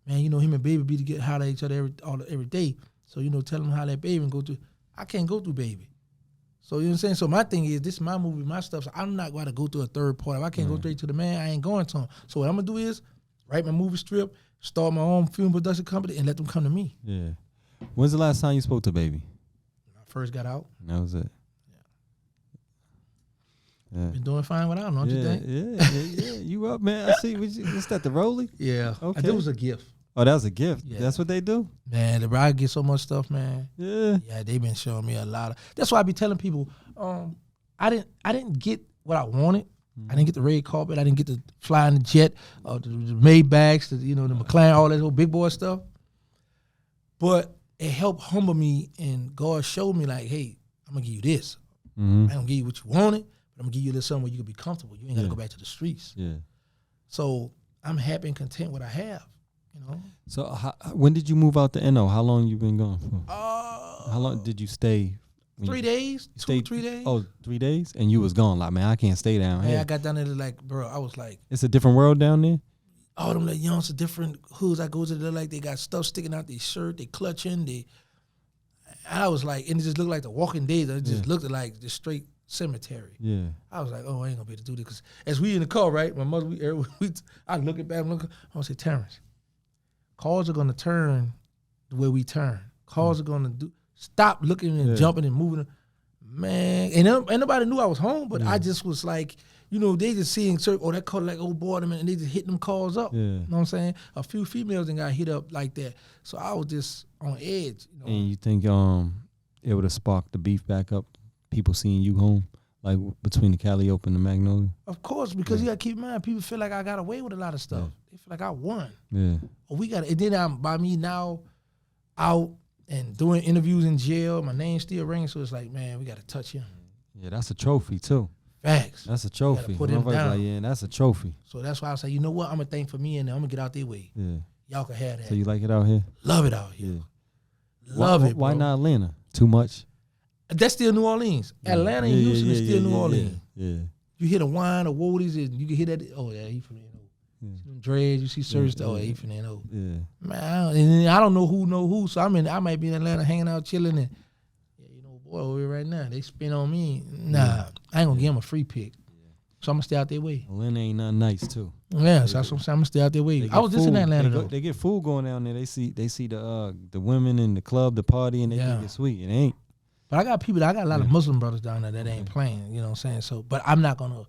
man, you know, him and Baby be to get holler at each other every day. So, you know, tell him how that Baby and go through. I can't go through Baby. So, you know what I'm saying? So, my thing is, this is my movie, my stuff. So, I'm not going to go through a third party. If I can't go straight to the man, I ain't going to him. So, what I'm going to do is write my movie strip, start my own film production company, and let them come to me. Yeah. When's the last time you spoke to Baby? When I first got out. That was it. Yeah. Been doing fine without him, don't you think? Yeah. You up, man? I see. What's that, the Rolly? Yeah. Okay. It was a gift. Oh, that was a gift. Yeah. That's what they do? Man, the bride get so much stuff, man. Yeah. Yeah, they been showing me a lot of. That's why I be telling people, I didn't get what I wanted. I didn't get the red carpet. I didn't get to fly in the jet, the Maybachs, the McLaren, all that whole big boy stuff. But it helped humble me, and God showed me like, hey, I'm gonna give you this. Mm-hmm. I don't give you what you wanted, but I'm gonna give you a little something where you can be comfortable. You ain't gotta go back to the streets. Yeah. So I'm happy and content with what I have. You know. So when did you move out to NO? How long you been gone for? How long did you stay? 3 days, 3 days. Oh, 3 days? And you was gone. Like, man, I can't stay down here. I got down there like, bro, I was like. It's a different world down there? All them like youngsters, different hoods I go to, they're like, they got stuff sticking out their shirt, they clutching, I was like, and it just looked like the Walking Dead. It just looked like the straight cemetery. Yeah. I was like, oh, I ain't gonna be able to do this. Because as we in the car, right, my mother, I look at back, I'm gonna say, Terrence, cars are gonna turn the way we turn. Cars are gonna stop looking and jumping and moving. Man, and nobody knew I was home, but I just was like, they just seeing that car like old boy, and they just hitting them cars up. Yeah. You know what I'm saying? A few females and got hit up like that. So I was just on edge. And you think it would have sparked the beef back up, people seeing you home, like between the Calliope and the Magnolia? Of course, because you got to keep in mind, people feel like I got away with a lot of stuff. Yeah. They feel like I won. Yeah. And then by me now out and doing interviews in jail, my name still rings, so it's like, man, we got to touch him. Yeah, that's a trophy too. Facts. That's a trophy. Put him down. Like, yeah, that's a trophy. So that's why I say, you know what? I'm gonna think for me, and I'm gonna get out their way. Yeah. Y'all can have that. So you like it out here? Love it out here. Yeah. Love it. Why not Atlanta? Too much? That's still New Orleans. Yeah. Atlanta and Houston is still New Orleans. Yeah. You hear the wine, the Woodies, and you can hear that. Oh yeah, he from there. See them dreads. You see Serge. Oh, he from there. Yeah. Man, I don't know who. So I might be in Atlanta hanging out, chilling, and boy, over here right now, they spin on me. Nah, I ain't gonna give them a free pick. So I'm gonna stay out their way. Atlanta ain't nothing nice too. Yeah, so that's what I'm saying. I'm gonna stay out their way. I was just in Atlanta though. They get food going down there. They see the women in the club, the party, and they think it's sweet. It ain't. But I got a lot of Muslim brothers down there that ain't playing. You know what I'm saying? So, but I'm not gonna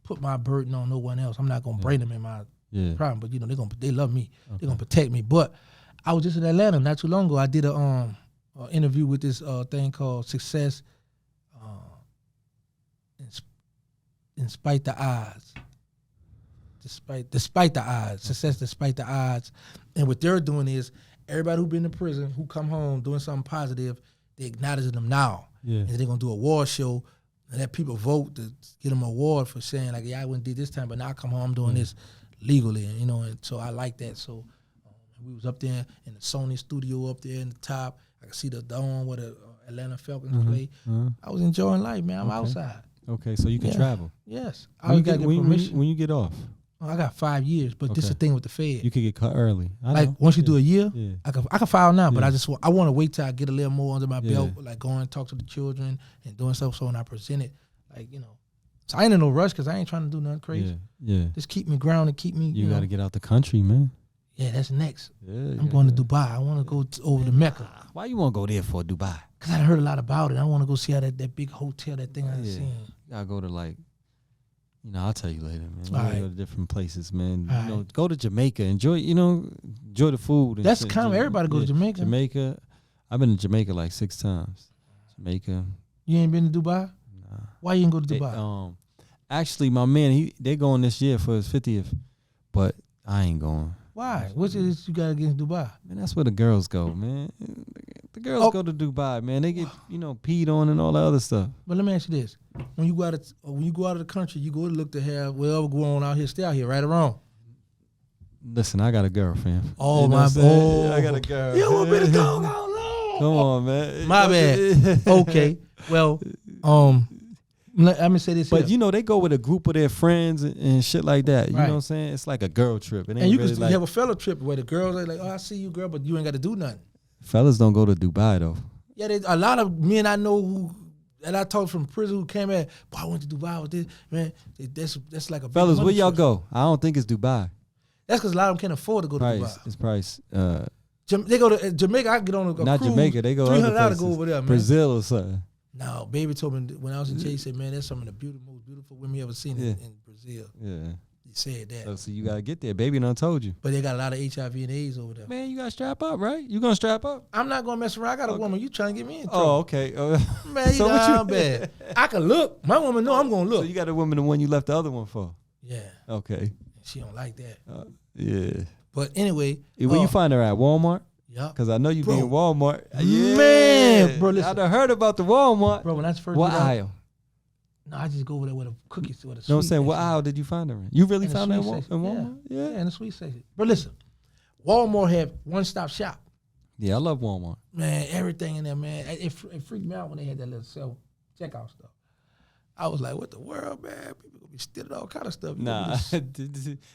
put my burden on no one else. I'm not gonna bring them in my problem. But they love me. Okay. They're gonna protect me. But I was just in Atlanta not too long ago. I did a interview with this thing called Success Despite the Odds. Despite the odds. Success despite the odds. And what they're doing is everybody who been in prison, who come home doing something positive, they acknowledging them now. Yeah. And they're going to do a award show and let people vote to get them an award for saying, like, yeah, I wouldn't do this time, but now I come home, I'm doing this legally. And, and so I like that. So we was up there in the Sony studio up there in the top. I could see the dome where the Atlanta Falcons play. I was enjoying life, man. I'm outside. Okay, so you can travel. Yes. I got to get permission. When you get off? I got 5 years, but this is the thing with the Fed. You could get cut early. Once you do a year, I can file now, but I want to wait till I get a little more under my belt, like going and talk to the children and doing stuff. So when I present it, so I ain't in no rush because I ain't trying to do nothing crazy. Yeah. Just keep me grounded, keep me. You got to get out the country, man. Yeah, that's next. I'm going to Dubai. I want to go over to Mecca. Why you want to go there for Dubai? Because I heard a lot about it. I want to go see how that big hotel, that thing I seen. You got to go to You know, I'll tell you later, man. All We right. go to different places, man. All You know, go to Jamaica. Enjoy the food. And That's shit. kind of everybody goes to Jamaica. Jamaica. I've been to Jamaica like 6 times. Jamaica. You ain't been to Dubai? Nah. Why you ain't go to They, Dubai? actually, my man, they going this year for his 50th, but I ain't going. Why? What's it you got against Dubai? Man, that's where the girls go, man. The girls go to Dubai, man. They get peed on and all that other stuff. But let me ask you this: when you go out of the country, you go to look to have whatever going on out here, stay out here, right or wrong. Listen, I got a girlfriend. Oh, you know my what I'm saying? boy. I got a girl. You want me to go? Go Come on, man. My bad. Okay. Well, let me say this. But here. they go with a group of their friends and shit like that. You Right. know what I'm saying? It's like a girl trip. It ain't and you really can like, have a fella trip where the girls are like, "Oh, I see you, girl," but you ain't got to do nothing. fellas don't go to Dubai though. Yeah, a lot of men I know who, and I talked from prison who came at, boy, I went to Dubai with this, man. That's like a big Fellas, money where y'all trip. go? I don't think it's Dubai. That's because a lot of them can't afford to go to Dubai. It's price. They go to Jamaica. I get on a Not cruise, Jamaica. They go other $300 to places. go over there, man. Brazil or something. No, baby told me when I was in Chase, he said, man, that's some of the most beautiful women you ever seen in Brazil. Yeah. He said that. So you gotta get there. Baby done told you. But they got a lot of HIV and AIDS over there. Man, you gotta strap up, right? You gonna strap up? I'm not gonna mess around. I got a woman. You trying to get me in trouble. Oh, okay. Man, so you what down bad. I can look. My woman know I'm gonna look. So you got a woman, the one you left the other one for? Yeah. Okay. She don't like that. Yeah. But anyway. Where you find her at? Walmart? Yeah. Because I know you be Bro. in Walmart. Yeah. Man, bro, listen. I done heard about the Walmart. Bro, when I first What did that, aisle? no, I just go over there with a cookies with a sweet. No, I'm saying, what section. aisle did you find her in? You really In the found her in sweet section. Walmart? Yeah, in the sweet section. But listen, Walmart have one-stop shop. Yeah, I love Walmart. Man, everything in there, man. It freaked me out when they had that little self-checkout stuff. I was like, what the world, man? People gonna be stealing all kind of stuff. Nah,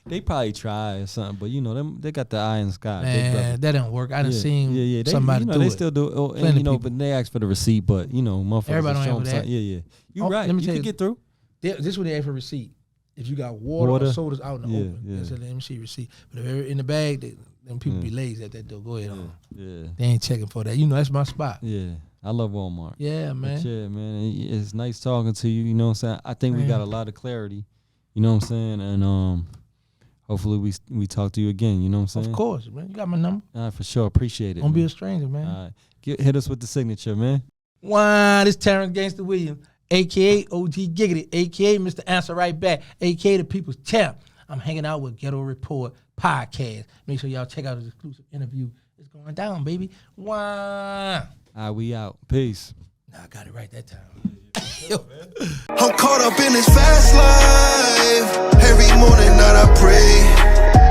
they probably try or something, but them they got the eye in the sky. Man, that didn't work. I done seen somebody do they it. still do it. Oh, Plenty and, of people. but they ask for the receipt, but motherfuckers Everybody don't show have them that. something. Yeah. You Oh, right. let me You tell can you- get through. This is when they ask for receipt. If you got water or sodas out in the open, yeah. they say, let me see receipt. But if they're in the bag, then people be lazy at that door. Go ahead on. Yeah. They ain't checking for that. That's my spot. Yeah. I love Walmart. Yeah, man. But yeah, man. It's nice talking to you. You know what I'm saying? I think we got a lot of clarity. You know what I'm saying? And hopefully we talk to you again. You know what I'm saying? Of course, man. You got my number. For sure. Appreciate it. Don't be man. a stranger, man. All right. Hit us with the signature, man. Wow, this Terrance Gangsta Williams, a.k.a. OG Giggity, a.k.a. Mr. Answer Right Back, a.k.a. the People's Champ. I'm hanging out with Ghetto Report Podcast. Make sure y'all check out his exclusive interview. It's going down, baby. Wow. All right, we out. Peace. Nah, I got it right that time. I'm caught up in this fast life. Every morning night I pray.